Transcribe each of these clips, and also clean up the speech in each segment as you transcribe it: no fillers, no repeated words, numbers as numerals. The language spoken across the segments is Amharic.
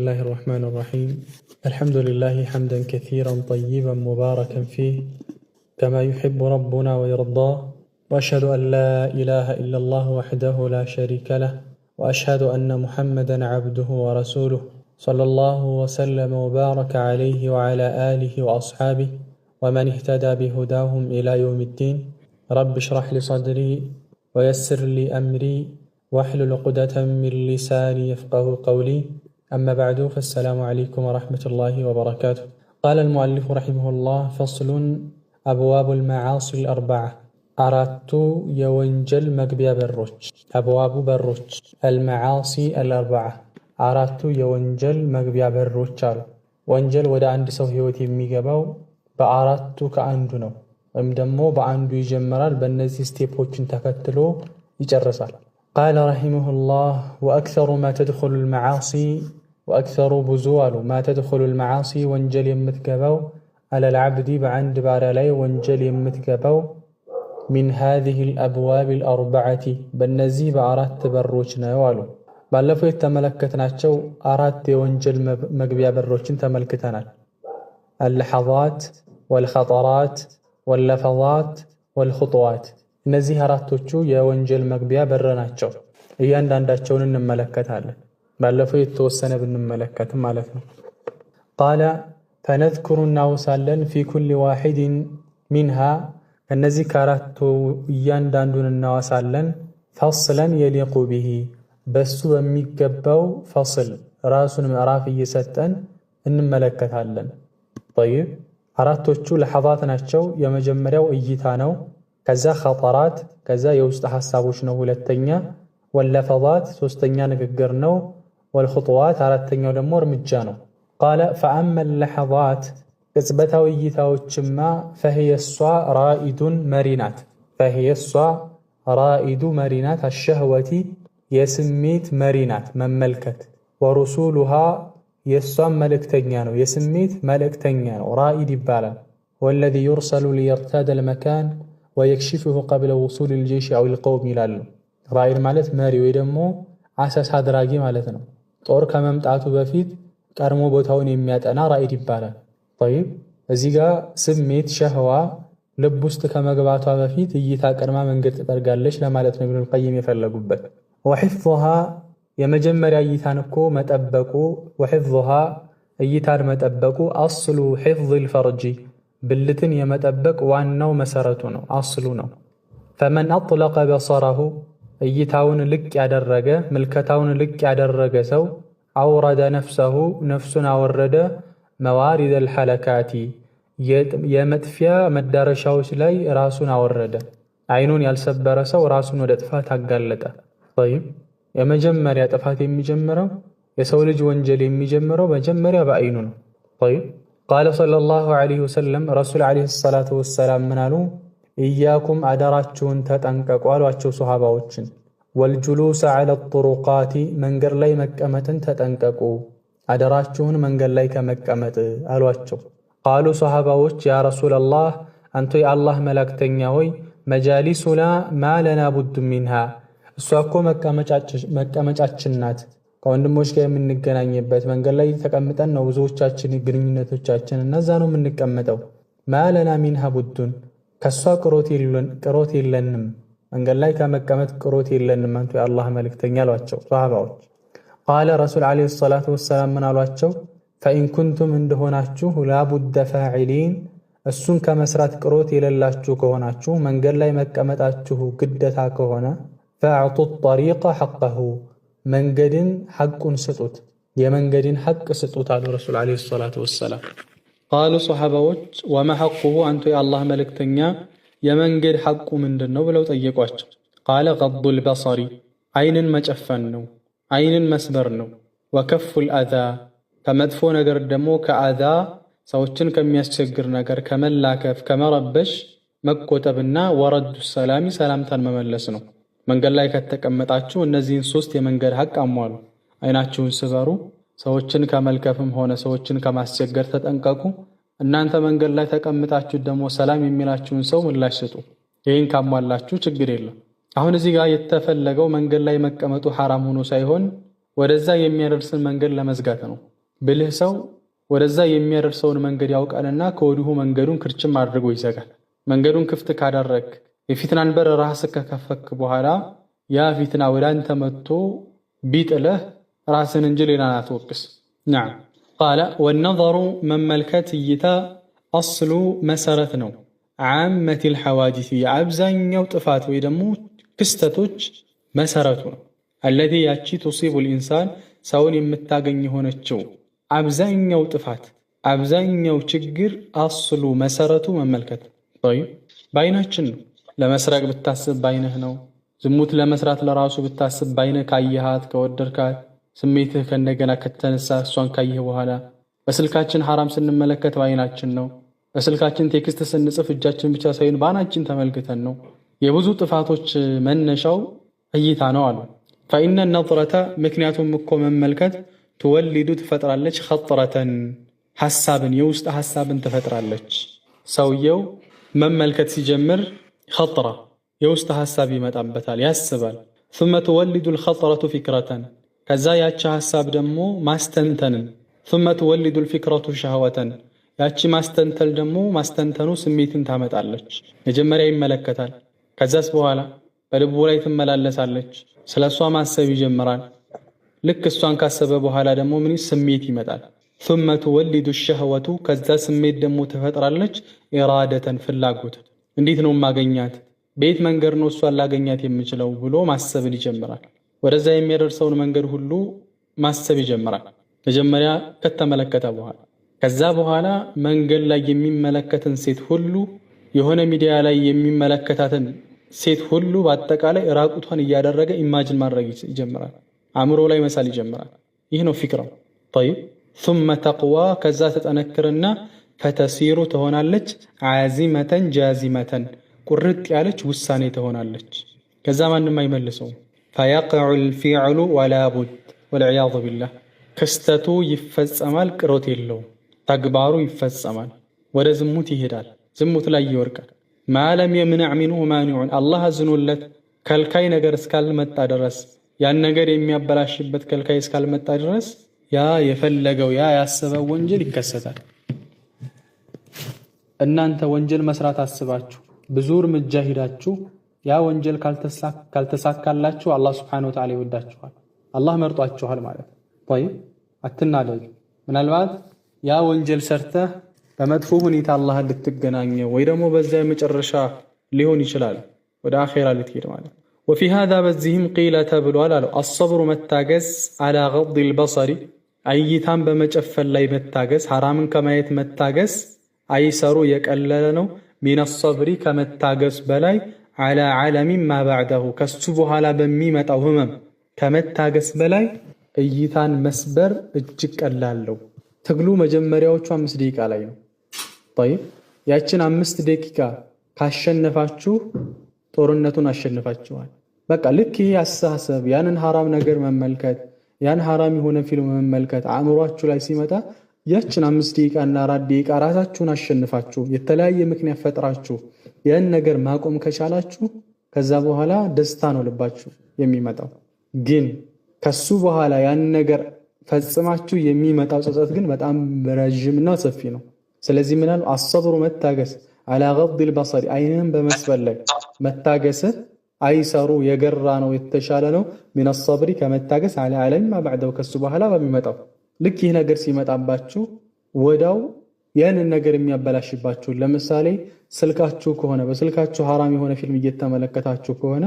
الله الرحمن الرحيم. الحمد لله حمدا كثيرا طيبا مباركا فيه كما يحب ربنا ويرضاه، وأشهد أن لا إله إلا الله وحده لا شريك له، وأشهد أن محمدا عبده ورسوله صلى الله وسلم وبارك عليه وعلى آله وأصحابه ومن اهتدى بهداهم إلى يوم الدين. رب اشرح لي صدري ويسر لي أمري واحلل عقدة من لساني يفقه قولي. أما بعد، فالسلام عليكم ورحمة الله وبركاته. قال المؤلف رحمه الله: فصل أبواب المعاصي الأربعة. أردت يونجل مقبيا بروج. أبواب بروج المعاصي الأربعة. أردت يونجل مقبيا بروج. ወንጀል ወደ አንድ ሰው ህይወት የሚገባው በአራቱ ከአንዱ ነው፣ ወይም ደግሞ በአንዱ ይጀምራል። በእነዚህ ስቴፖችን ተከትሎ ይጨርሳል። ቃለ ረሒመሁላህ ወአክሰሩ ማ ተድኹሉ ልመዓሲ ወአክሰሩ ብዙ አሉ ማ ተድኹሉ ልመዓሲ ወንጀል የምትገባው አለል ዓብዲ በአንድ ባሪያ ላይ ወንጀል የምትገባው ሚን ሃዚሂ ልአብዋብ ልአርበዓቲ በእነዚህ በአራት በሮች ነው አሉ። ባለፈው የተመለከትናቸው አራት የወንጀል መግቢያ በሮችን ተመልክተናል። አልለሐዛት ወልኸጠራት ወለፈዛት ወልኹጡዋት። እነዚህ አራቶቹ የወንጀል መግቢያ በር ናቸው። እያንዳንዳቸውን እንመለከታለን። ባለፈው የተወሰነ ብንመለከትም ማለት ነው። ቃለ ፈነዝኩሩ እናውሳለን ፊ ኩሊ ዋሒድን ሚንሃ ከእነዚህ ከአራቱ እያንዳንዱን እናዋሳለን። ፈስለን የሊቁ ቢሂ በሱ በሚገባው ፈስል ራሱን ምዕራፍ እየሰጠን እንመለከታለን። ጠይብ አራቶቹ ለሐዛት ናቸው። የመጀመሪያው እይታ ነው። ከዛ ኸጠራት፣ ከዛ የውስጥ ሐሳቦች ነው ሁለተኛ። ወለፈዛት ሶስተኛ ንግግር ነው። ወልኹጡዋት አራተኛው ደግሞ እርምጃ ነው። ቃለ ፈአመ ለሐዛት ቅጽበታዊ እይታዎችማ ፈህየሷ ራኢዱን መሪናት ፈህየሷ ራኢዱ መሪናት አሸህወቲ የስሜት መሪናት መመልከት። ወሩሱሉሃ የሷም መልእክተኛ ነው፣ የስሜት መልእክተኛ ነው፣ ራኢድ ይባላል። ወለዚ ዩርሰሉ ሊየርታደ ልመካን ወየክሽፍሁ ቀብለ ውሱል ልጀይሽ አው ልቀውም ይላሉ። ራኢድ ማለት መሪ ወይ ደግሞ አሰሳ አድራጊ ማለት ነው። ጦር ከመምጣቱ በፊት ቀድሞ ቦታውን የሚያጠና ራኢድ ይባላል። ጠይብ እዚህ ጋር ስሜት ሸህዋ ልብ ውስጥ ከመግባቷ በፊት እይታ ቀድማ መንገድ ትጠርጋለች ለማለት ነው ኢብኑል ቀይም የፈለጉበት። ወሒፍዙሃ የመጀመሪያ እይታን እኮ መጠበቁ፣ ወሒፍዙሃ እይታን መጠበቁ አስሉ ሒፍዝል ፈርጂ ብልትን የመጠበቅ ዋናው መሰረቱ ነው፣ አስሉ ነው። ፈመን አጥለቀ በሰረሁ እይታውን ልቅ ያደረገ ምልከታውን ልቅ ያደረገ ሰው አውረደ ነፍሰሁ ነፍሱን አወረደ መዋሪደል ሐለካቲ የመጥፊያ መዳረሻዎች ላይ ራሱን አወረደ። አይኑን ያልሰበረ ሰው ራሱን ወደ ጥፋት አጋለጠ። ጠይብ የመጀመሪያ ጥፋት የሚጀምረው የሰው ልጅ ወንጀል የሚጀምረው መጀመሪያ በአይኑ ነው። ጠይብ ቃለ ሰለላሁ ዐለይሂ ወሰለም ረሱል ዐለይሂ ሰላቱ ወሰላም ምን አሉ? ኢያኩም አደራችሁን ተጠንቀቁ አሏቸው ሶሃባዎችን። ወልጁሉሰ ዐለ ጡሩቃቲ መንገድ ላይ መቀመጥን ተጠንቀቁ፣ አደራችሁን መንገድ ላይ ከመቀመጥ አሏቸው። ቃሉ ሶሃባዎች ያ ረሱለላህ አንተ የአላህ መላእክተኛ ሆይ መጃሊሱና ማለና ቡድ ሚንሃ እሷ እኮ መቀመጫችን ናት፣ ከወንድሞች ጋር የምንገናኝበት መንገድ ላይ ተቀምጠን ነው ብዙዎቻችን ግንኙነቶቻችን እነዛ ነው የምንቀመጠው። ማለና ሚንሃ ቡዱን ከሷ ቅሮት የለንም፣ መንገድ ላይ ከመቀመጥ ቅሮት የለንም አንቱ የአላህ መልእክተኛ አሏቸው ሶሃባዎች። ቃለ ረሱል ዐለይሂ ሰላቱ ወሰላም ምን አሏቸው? ፈኢን ኩንቱም እንደሆናችሁ ላቡደ ፋዒሊን እሱን ከመስራት ቅሮት የሌላችሁ ከሆናችሁ መንገድ ላይ መቀመጣችሁ ግደታ ከሆነ ፈአዕጡ ጠሪቀ ሐቀሁ መንገድን ሐቁን ስጡት፣ የመንገድን ሐቅ ስጡት አሉ ረሱል ዐለይሂ ሰላቱ ወሰላም። ቃሉ ሶሐባዎች ወማ ሐቁሁ አንቱ የአላህ መልእክተኛ የመንገድ ሐቁ ምንድን ነው ብለው ጠየቋቸው። ቃለ ገዱል በሰሪ አይንን መጨፈን ነው፣ አይንን መስበር ነው። ወከፉል አዛ ከመጥፎ ነገር ደግሞ ከአዛ ሰዎችን ከሚያስቸግር ነገር ከመላከፍ ከመረበሽ መቆጠብና ወረዱ ሰላሚ ሰላምታን መመለስ ነው። መንገድ ላይ ከተቀመጣችሁ እነዚህን ሶስት የመንገድ ሐቅ አሟሉ። አይናችሁን ስበሩ፣ ሰዎችን ከመልከፍም ሆነ ሰዎችን ከማስቸገር ተጠንቀቁ። እናንተ መንገድ ላይ ተቀምጣችሁ ደግሞ ሰላም የሚላችሁን ሰው ምላሽ ስጡ። ይህን ካሟላችሁ ችግር የለም። አሁን እዚህ ጋር የተፈለገው መንገድ ላይ መቀመጡ ሐራም ሆኖ ሳይሆን ወደዛ የሚያደርስን መንገድ ለመዝጋት ነው። ብልህ ሰው ወደዛ የሚያደርሰውን መንገድ ያውቃልና ከወዲሁ መንገዱን ክርችም አድርጎ ይዘጋል። መንገዱን ክፍት ካደረግ የፊትናን በር ራስህ ከከፈክ በኋላ ያ ፊትና ወደ አንተ መጥቶ ቢጥለህ ራስን እንጂ ሌላን አትወቅስ። ነዓም ቃለ ወነዘሩ መመልከት እይታ አስሉ መሰረት ነው። ዓመቲል ሐዋዲስ የአብዛኛው ጥፋት ወይ ደግሞ ክስተቶች መሰረቱ ነው። አለቲ ያቺ ቱሲቡል ኢንሳን ሰውን የምታገኝ የሆነችው አብዛኛው ጥፋት አብዛኛው ችግር አስሉ መሰረቱ መመልከት በአይናችን ነው። ለመስረቅ ብታስብ በአይንህ ነው። ዝሙት ለመስራት ለራሱ ብታስብ በአይንህ ካየሃት ከወደድካት ስሜትህ ከእንደገና ከተነሳ እሷን ካየህ በኋላ በስልካችን ሐራም ስንመለከት በአይናችን ነው። በስልካችን ቴክስት ስንጽፍ እጃችን ብቻ ሳይሆን በአይናችን ተመልክተን ነው። የብዙ ጥፋቶች መነሻው እይታ ነው አሉ። ፈኢነ ነظረተ ምክንያቱም እኮ መመልከት ትወሊዱ ትፈጥራለች ኸጥረተን ሐሳብን የውስጥ ሐሳብን ትፈጥራለች። ሰውየው መመልከት ሲጀምር ኸጥራ የውስጥ ሐሳብ ይመጣበታል፣ ያስባል። ثم ትወሊዱ الخطرة ፊክረተን ከዛ ያቺ ሐሳብ ደግሞ ማስተንተንን ثم ትወሊዱ الفكرة ሸህወተን ያቺ ማስተንተል ደግሞ ማስተንተኑ ስሜትን ታመጣለች። መጀመሪያ ይመለከታል፣ ከዛስ በኋላ በልቡ ላይ ትመላለሳለች። ስለሷ ማሰብ ይጀምራል። ልክ እሷን ካሰበ በኋላ ደግሞ ምን ስሜት ይመጣል። ثم ትወሊዱ الشهوة ከዛ ስሜት ደግሞ ትፈጥራለች ኢራደተን ፍላጎት። እንዴት ነው ማገኛት? በየት መንገድ ነው እሷን ላገኛት የምችለው ብሎ ማሰብን ይጀምራል። ወደዛ የሚያደርሰውን መንገድ ሁሉ ማሰብ ይጀምራል። መጀመሪያ ከተመለከተ በኋላ ከዛ በኋላ መንገድ ላይ የሚመለከትን ሴት ሁሉ የሆነ ሚዲያ ላይ የሚመለከታትን ሴት ሁሉ በአጠቃላይ ራቁቷን እያደረገ ኢማጅን ማድረግ ይጀምራል። አእምሮ ላይ መሳል ይጀምራል። ይህ ነው ፊክራው። طيب ثم تقوى ከዛ ተጠነክርና ፈተሲሩ ትሆናለች ዓዚመተን ጃዚመተን ቁርጥ ያለች ውሳኔ ትሆናለች። ከዛ ማንም አይመልሰው። فيقع الفعل ولا بد والعياذ بالله ክስተቱ ይፈጸማል፣ ቅሮት የለው። ተግባሩ ይፈጸማል፣ ወደ ዝሙት ይሄዳል፣ ዝሙት ላይ ይወርቃል። ማለም የምንዕ ሚንሁ ማኒዑን አላህ አዝኖለት ከልካይ ነገር እስካልመጣ ድረስ ያን ነገር የሚያበላሽበት ከልካይ እስካልመጣ ድረስ ያ የፈለገው ያ ያሰበው ወንጀል ይከሰታል። እናንተ ወንጀል መስራት አስባችሁ ብዙ እርምጃ ሄዳችሁ ያ ወንጀል ካልተሳካላችሁ አላህ ሱብሓነሁ ወተዓላ ይወዳችኋል፣ አላህ መርጧችኋል ማለት ነው። طيب አትናደዱ። ምናልባት ያ ወንጀል ሰርተህ በመጥፎ ሁኔታ አላህ ልትገናኘው ወይ ደግሞ በዛ የመጨረሻ ሊሆን ይችላል ወደ አኺራ ልትሄድ ማለት ነው። وفي هذا በዚህም ቂለ ተብሏል አለው አሰብሩ መታገዝ على غض البصر አይታን በመጨፈን ላይ መታገዝ ሐራምን ከማየት መታገዝ አይሰሩ የቀለለ ነው ሚን الصبر ከመታገዝ በላይ على علم ما بعده ከሱ በኋላ በሚመጣው ህመም ከመታገዝ በላይ እይታን መስበር እጅግ ቀላል ነው። ትግሉ መጀመሪያዎቹ 5 ደቂቃ ላይ ነው። طيب ያችን 5 ደቂቃ ካሸነፋችሁ ጦርነቱን አሸንፋችኋል። በቃ ልክ ይሄ አስተሳሰብ ያንን ሐራም ነገር መመልከት ያን ሐራም የሆነ ፊልም መመልከት አእምሯችሁ ላይ ሲመጣ ያችን 5 ደቂቃ እና 4 ደቂቃ ራሳችሁን አሸንፋችሁ የተለያየ ምክንያት ፈጥራችሁ ያን ነገር ማቆም ከቻላችሁ ከዛ በኋላ ደስታ ነው ልባችሁ የሚመጣው። ግን ከሱ በኋላ ያን ነገር ፈጽማችሁ የሚመጣው ጸጸት ግን በጣም ረጅምና ሰፊ ነው። ስለዚህ ምናል አሰብሩ መታገስ على غض البصر አይንን በመስበል ላይ መታገስ አይሰሩ የገራ ነው የተሻለ ነው من الصبر ከመታገስ على علم ما بعده ከሱ በኋላ በሚመጣው ልክ ይህ ነገር ሲመጣባችሁ ወዳው ያንን ነገር የሚያበላሽባችሁ ለምሳሌ ስልካችሁ ከሆነ በስልካችሁ ሐራም የሆነ ፊልም እየተመለከታችሁ ከሆነ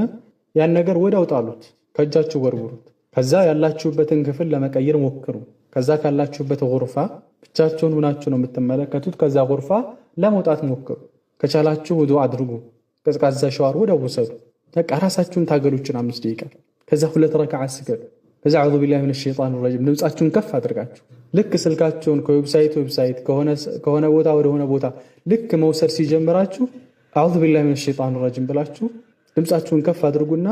ያን ነገር ወዳው ጣሉት፣ ከእጃችሁ ወርውሩት። ከዛ ያላችሁበትን ክፍል ለመቀየር ሞክሩ። ከዛ ካላችሁበት ጉርፋ ብቻችሁን ሆናችሁ ነው የምትመለከቱት። ከዛ ጉርፋ ለመውጣት ሞክሩ። ከቻላችሁ ውዱእ አድርጉ፣ ቀዝቃዛ ሻወር ወዲያው ውሰዱ። በቃ ራሳችሁን ታገሉችን 5 ደቂቃ። ከዛ 2 ረካዓ ስገዱ። ከዛ አዑዙ ቢላሂ ሚነሽ ሸይጣኒር ረጂም ድምጻችሁን ከፍ አድርጋችሁ ልክ ስልካችሁን ከዌብሳይት ከሆነ ቦታ ወደ ሆነ ቦታ ልክ መውሰድ ሲጀምራችሁ አዑዙ ቢላሂ ሚነሽ ሸይጣኒር ረጂም ብላችሁ ድምጻችሁን ከፍ አድርጉና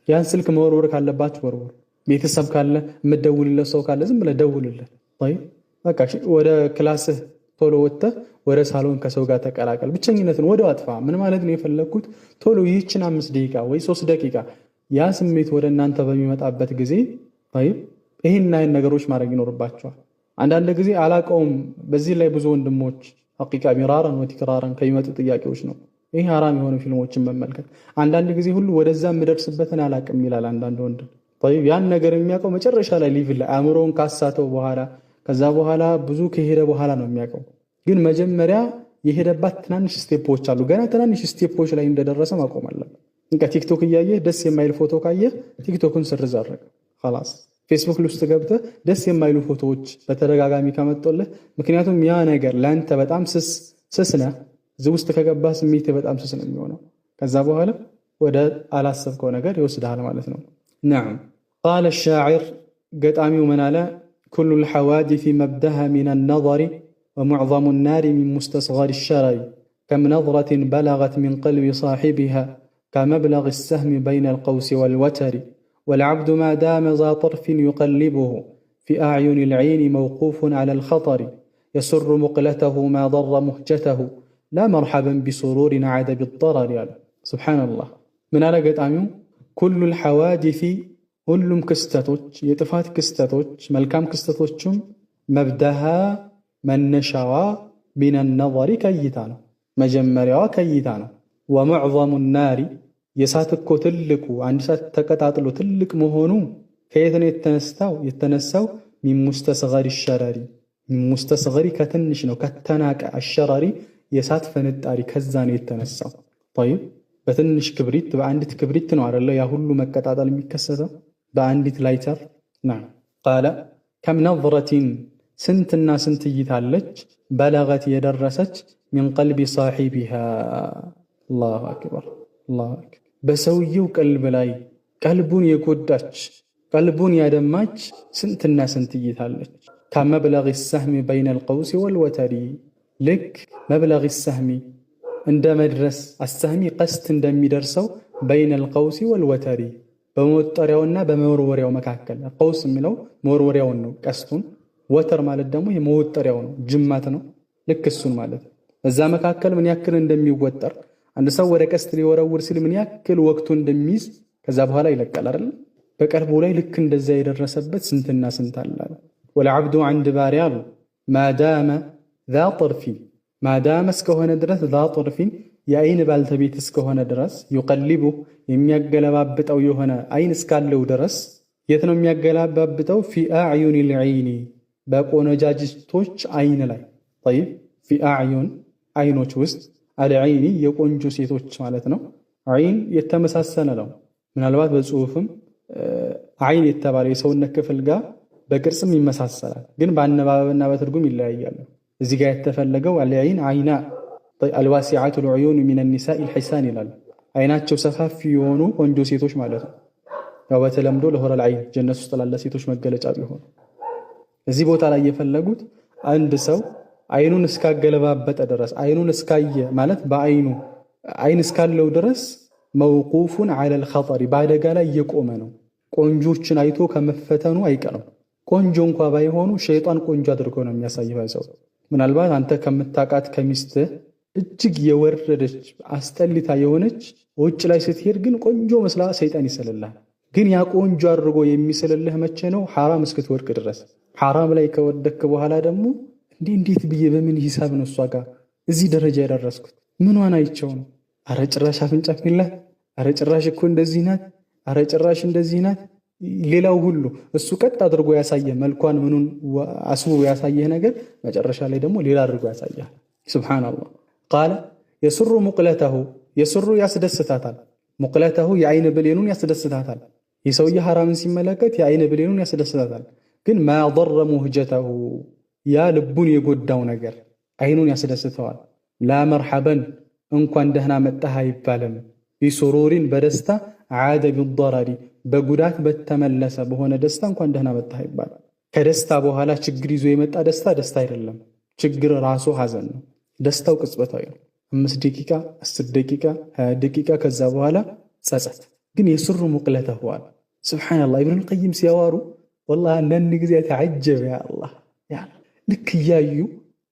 ያን ስልክ መወርወር ካለባችሁ ወርወሩ። ቤተሰብ ካለ የምትደውልለት ሰው ካለ ዝም ብለህ ደውልለት። በቃ ወደ ክላስህ ቶሎ ወጥተህ ወደ ሳሎን ከሰው ጋር ተቀላቀል። ብቸኝነትን ወደ አጥፋ። ምን ማለት ነው የፈለኩት? ቶሎ ይህችን 5 ደቂቃ ወይ 3 ደቂቃ ያ ስሜት ወደ እናንተ በሚመጣበት ጊዜ ይህን አይን ነገሮች ማድረግ ይኖርባቸዋል። አንዳንድ ጊዜ አላቀውም። በዚህ ላይ ብዙ ወንድሞች ሐቂቃ ሚራራን ወቲክራራን ከሚመጡ ጥያቄዎች ነው ይህ ሐራም የሆኑ ፊልሞችን መመልከት። አንዳንድ ጊዜ ሁሉ ወደዛ የምደርስበትን አላቅም ይላል አንዳንድ ወንድም። ያን ነገር የሚያውቀው መጨረሻ ላይ ሊቭል ላይ አእምሮውን ካሳተው በኋላ ከዛ በኋላ ብዙ ከሄደ በኋላ ነው የሚያውቀው። ግን መጀመሪያ የሄደባት ትናንሽ ስቴፖች አሉ። ገና ትናንሽ ስቴፖች ላይ እንደደረሰ ማቆም አለበት። እንካ ቲክቶክ እያየህ ደስ የማይል ፎቶ ካየህ ቲክቶክን ስርዝ አድርግ خلاص። ፌስቡክ ውስጥ ገብተህ ደስ የማይሉ ፎቶዎች በተደጋጋሚ ከመጡልህ፣ ምክንያቱም ያ ነገር ለአንተ በጣም ስስ ነህ፣ እዚህ ውስጥ ከገባህ ስሜት በጣም ስስ ነው የሚሆነው። ከዛ በኋላ ወደ አላሰብከው ነገር ይወስድሃል ማለት ነው። ነዓም ቃለ ሻዒር ገጣሚው ምን አለ? ኩሉ ልሐዋዲث መብደሃ ሚን ነظሪ ወሙዕظሙ ናሪ ሚን ሙስተስገሪ ሸረሪ ከም ነظረትን በለገት ሚን ቀልቢ ሳሒቢሃ ከመብለግ ሰህሚ በይነ ልቀውስ ወልወተሪ والعبد ما دام ذا طرف يقلبه في أعين العين موقوف على الخطر يسر مقلته ما ضر مهجته لا مرحبا بسرور عاد بالضرر. سبحان الله من على قطعميو كل الحوادث ሁሉም ክስተቶች የጥፋት ክስተቶች መልካም ክስተቶችም መብደሃ መነሻዋ ሚን ነظሪ ከይታ ነው፣ መጀመሪያዋ ከይታ ነው። ወሙዕظሙ ናሪ የእሳት እኮ ትልቁ አንድ እሳት ተቀጣጥሎ ትልቅ መሆኑ ከየት ነው የተነሳው? ሚን ሙስተስገሪ ሸረሪ ሚን ሙስተስገሪ ከትንሽ ነው ከተናቀ አሸራሪ የእሳት ፈንጣሪ ከዛ ነው የተነሳው። طيب በትንሽ ክብሪት በአንዲት ክብሪት ነው አይደለ ያ ሁሉ መቀጣጠል የሚከሰተው በአንዲት ላይተር ነው። ቃለ ከም ነظረቲን ስንትና ስንት እይታለች በለገት የደረሰች ሚን ቀልቢ ሳሒቢሃ አላሁ አክበር አላሁ አክበር በሰውየው ቀልብ ላይ ቀልቡን የጎዳች ቀልቡን ያደማች ስንትና ስንት እይታለች። ከመብለግ ሰህሚ በይነ ልቀውስ ወልወተሪ ልክ መብለግ ሰህሚ እንደ መድረስ አሰህሚ ቀስት እንደሚደርሰው በይነ ልቀውስ ወልወተሪ በመወጠሪያውና በመወርወሪያው መካከል ቀውስ የሚለው መወርወሪያውን ነው ቀስቱን፣ ወተር ማለት ደግሞ የመወጠሪያው ነው ጅማት ነው። ልክ እሱን ማለት እዛ መካከል ምን ያክል እንደሚወጠር አንድ ሰው ወደ ቀስት ሊወረውር ሲል ምን ያክል ወቅቱ እንደሚይዝ ከዛ በኋላ ይለቃል አይደል? በቀልቡ ላይ ልክ እንደዛ የደረሰበት ስንትና ስንት አለ። ወልዓብዱ አንድ ባሪያ አሉ ማዳመ ዛ ጠርፊን ማዳመ እስከሆነ ድረስ ዛ ጠርፊን የአይን ባልተቤት እስከሆነ ድረስ ዩቀሊቡ የሚያገለባብጠው የሆነ አይን እስካለው ድረስ የት ነው የሚያገለባብጠው? ፊ አዕዩን ልዐይኒ በቆነጃጅቶች አይን ላይ ጠይብ ፊ አዕዩን አይኖች ውስጥ አልዐይኒ የቆንጆ ሴቶች ማለት ነው። አይን የተመሳሰለ ነው። ምናልባት በጽሁፍም አይን የተባለ የሰውነት ክፍል ጋር በቅርጽም ይመሳሰላል፣ ግን በአነባበብና በትርጉም ይለያያሉ። እዚህ ጋር የተፈለገው አልዐይን አይና አልዋሲዓቱ ልዑዩን ሚን ኒሳኢ ልሒሳን ይላል። አይናቸው ሰፋፊ የሆኑ ቆንጆ ሴቶች ማለት ነው። ያው በተለምዶ ለሆረል አይን ጀነት ውስጥ ላለ ሴቶች መገለጫ ቢሆን እዚህ ቦታ ላይ የፈለጉት አንድ ሰው አይኑን እስካገለባበጠ ድረስ አይኑን እስካየ ማለት በአይኑ አይን እስካለው ድረስ መውቁፉን ዐለል ኸጠሪ በአደጋ ላይ እየቆመ ነው። ቆንጆችን አይቶ ከመፈተኑ አይቀርም። ቆንጆ እንኳ ባይሆኑ ሸይጣን ቆንጆ አድርጎ ነው የሚያሳይህ ሰው። ምናልባት አንተ ከምታቃት ከሚስትህ እጅግ የወረደች አስጠሊታ የሆነች ውጭ ላይ ስትሄድ ግን ቆንጆ መስላ ሰይጣን ይስልልሃል። ግን ያ ቆንጆ አድርጎ የሚስልልህ መቼ ነው? ሐራም እስክትወድቅ ድረስ። ሐራም ላይ ከወደክ በኋላ ደግሞ እንዴት ብዬ በምን ሂሳብ ነው እሷ ጋር እዚህ ደረጃ የደረስኩት? ምኗን አይቸው ነው? አረ ጭራሽ አፍንጫ ፊላት፣ አረ ጭራሽ እኮ እንደዚህ ናት፣ አረ ጭራሽ እንደዚህ ናት። ሌላው ሁሉ እሱ ቀጥ አድርጎ ያሳየህ መልኳን ምኑን አስቡ ያሳየህ ነገር መጨረሻ ላይ ደግሞ ሌላ አድርጎ ያሳየህ። ሱብሃንአላህ ቃለ የስሩ ሙቅለተሁ የስሩ ያስደስታታል። ሙቅለተሁ የአይን ብሌኑን ያስደስታታል። ይህ ሰውዬ ሐራምን ሲመለከት የአይን ብሌኑን ያስደስታታል። ግን ማضر ሙህጀተሁ ያ ልቡን የጎዳው ነገር አይኑን ያስደስተዋል። ላ መርሐበን እንኳን ደህና መጣህ አይባልም። ቢሱሩሪን በደስታ ዓደ ቢضረሪ በጉዳት በተመለሰ በሆነ ደስታ እንኳን ደህና መጣህ አይባልም። ከደስታ በኋላ ችግር ይዞ የመጣ ደስታ ደስታ አይደለም። ችግር ራሱ ሐዘን ነው። ደስታው ቅጽበታዊ ነው። 5 ደቂቃ 10 ደቂቃ 20 ደቂቃ ከዛ በኋላ ጸጸት። ግን የስሩ ሙቅለተሁ አለ። ሱብሃንአላህ ኢብኑል ቀይም ሲያዋሩ ወላሂ አንዳንድ ጊዜ ተዓጀበ። ያ አላህ ያ ልክ እያዩ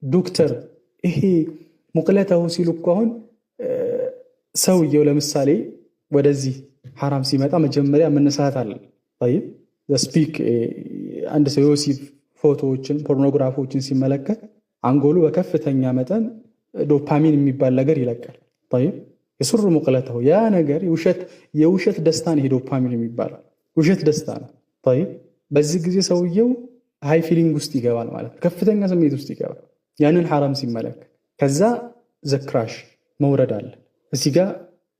ዶክተር ይሄ ሙቅለተሁ ሲሉ እኮ አሁን ሰውየው ለምሳሌ ወደዚህ ሐራም ሲመጣ መጀመሪያ መነሳት አለ። طيب ስፒክ አንድ ሰው ዮሲፍ ፎቶዎችን ፖርኖግራፊዎችን ሲመለከት አንጎሉ በከፍተኛ መጠን ዶፓሚን የሚባል ነገር ይለቃል። طيب የሱሩ ሙቅለተው ያ ነገር የውሸት ደስታ ነው። ዶፓሚን የሚባለው ውሸት ደስታ ነው። طيب በዚህ ጊዜ ሰውየው ሃይ ፊሊንግ ውስጥ ይገባል ማለት ነው። ከፍተኛ ስሜት ውስጥ ይገባል ያንን ሐራም ሲመለከት። ከዛ ዘክራሽ መውረድ አለ። እዚህ ጋር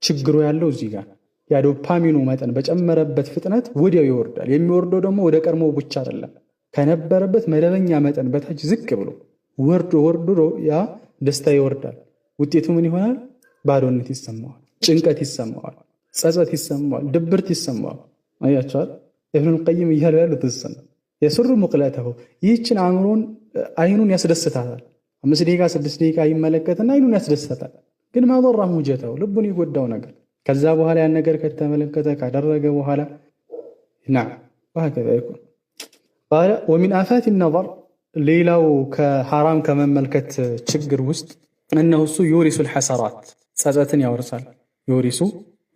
ችግሩ ያለው እዚህ ጋር ያ ዶፓሚኑ መጠን በጨመረበት ፍጥነት ወዲያው ይወርዳል። የሚወርደው ደግሞ ወደ ቀድሞ ብቻ አይደለም፣ ከነበረበት መደበኛ መጠን በታች ዝቅ ብሎ ወርዶ ያ ደስታ ይወርዳል። ውጤቱ ምን ይሆናል? ባዶነት ይሰማዋል፣ ጭንቀት ይሰማዋል፣ ጸጸት ይሰማዋል፣ ድብርት ይሰማዋል። አያችኋል? ኢብኑል ቀይም እያሉ ያሉት እሱን የሱሩ ሙቅለተሁ ይህችን አእምሮን አይኑን ያስደስታታል። 5 ደቂቃ 6 ደቂቃ ይመለከትና አይኑን ያስደስታታል። ግን ማضራ ሙጀተው ልቡን ይጎዳው ነገር ከዛ በኋላ ያን ነገር ከተመለከተ ካደረገ በኋላ وهكذا يكون قال ومن آفات النظر ሌላው ከሐራም ከመመልከት ችግር ውስጥ እነሆ እሱ ዩሪሱ الحسرات ጸጸትን ያወርሳል።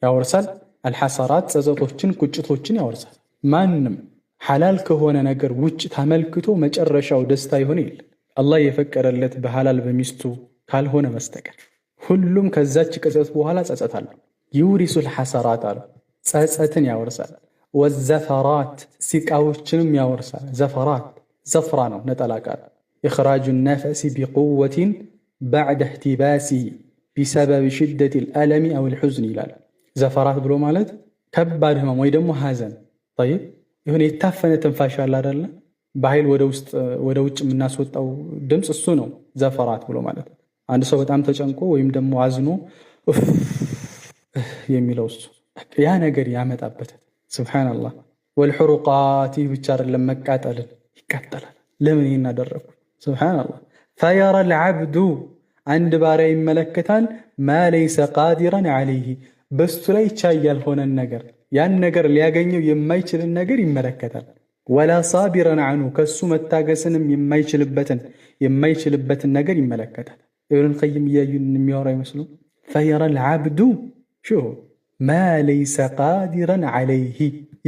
ያወርሳል الحسرات ጸጸቶችን ቁጭቶችን ያወርሳል። ማንም ሐላል ከሆነ ነገር ውጭ ተመልክቶ መጨረሻው ደስታ ይሆን ይል አላህ የፈቀደለት በሐላል በሚስቱ ካልሆነ በስተቀር ሁሉም ከዛች ቅጽበት በኋላ ጸጸታል። ዩሪሱ الحسرات አለ ጸጸትን ያወርሳል። ወዘፈራት ሲቃዎችንም ያወርሳል። ዘፈራት ዘፍራ ነው ነጠላ ቃል إخراج النفس بقوة بعد احتباسه بسبب شدة الألم أو الحزن ይላል። ዘፈራት ብሎ ማለት ከባድ ህመም ወይ ደግሞ ሐዘን طيب የሆነ የታፈነ ትንፋሽ አለ አይደል? በኃይል ወደ ውጭ የምናስወጣው ድምጽ እሱ ነው ዘፈራት ብሎ ማለት። አንድ ሰው በጣም ተጨንቆ ወይም ደግሞ አዝኖ የሚለው እሱ ያ ነገር ያመጣበት ሱብሃንአላህ። ወልሑሩቃት ብቻ አይደለም መቃጠልን ይቃጠላል። ለምን ይሄን አደረኩ? ሱብሃንአላህ። ፈየራ العبد አንድ ባሪያ ይመለከታል ማ ለይሰ ቃዲራን ዐለይሂ በሱ ላይ ቻይ ያልሆነን ነገር ያን ነገር ሊያገኘው የማይችልን ነገር ይመለከታል። ወላ ሳቢራን ዐንሁ ከሱ መታገስንም የማይችልበትን ነገር ይመለከታል። ኢብኑል ቀይም እያዩን የሚያወራ ይመስሉ ፈየራ العبد ማ ለይሰ ቃዲራን ዐለይሂ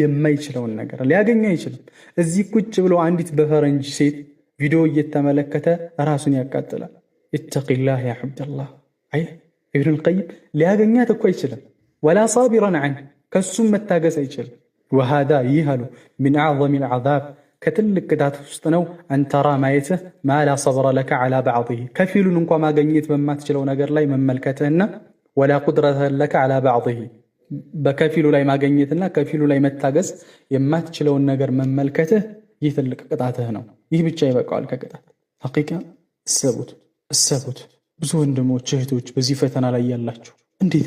የማይችለውን ነገር ሊያገኘው አይችልም። እዚህ ቁጭ ብሎ አንዲት በፈረንጅ ሴት ቪዲዮ እየተመለከተ ራሱን ያቃጥላል። ኢተቂላህ ያ ዐብደላህ። አይ ኢብኑል ቀይም ሊያገኛት እኮ አይችልም። ወላ ሳቢራን ዐንሁ ከሱም መታገስ አይችልም። ወሃዳ ይህ አሉ ሚን አዕዘሚል ዐዛብ ከትልቅ ቅጣት ውስጥ ነው። አንተራ ማየትህ ማ ላ ሰብረ ለከ ዐላ በዕዲሂ ከፊሉን እንኳ ማገኘት በማትችለው ነገር ላይ መመልከትህና ወላ ቁድረተ ለከ ዐላ በዕዲሂ በከፊሉ ላይ ማገኘትና ከፊሉ ላይ መታገስ የማትችለውን ነገር መመልከትህ ይህ ትልቅ ቅጣትህ ነው። ይህ ብቻ ይበቃዋል ከቅጣት። ሐቂቃ እሰቡት። ብዙ ወንድሞች እህቶች በዚህ ፈተና ላይ ያላችሁ እንዴት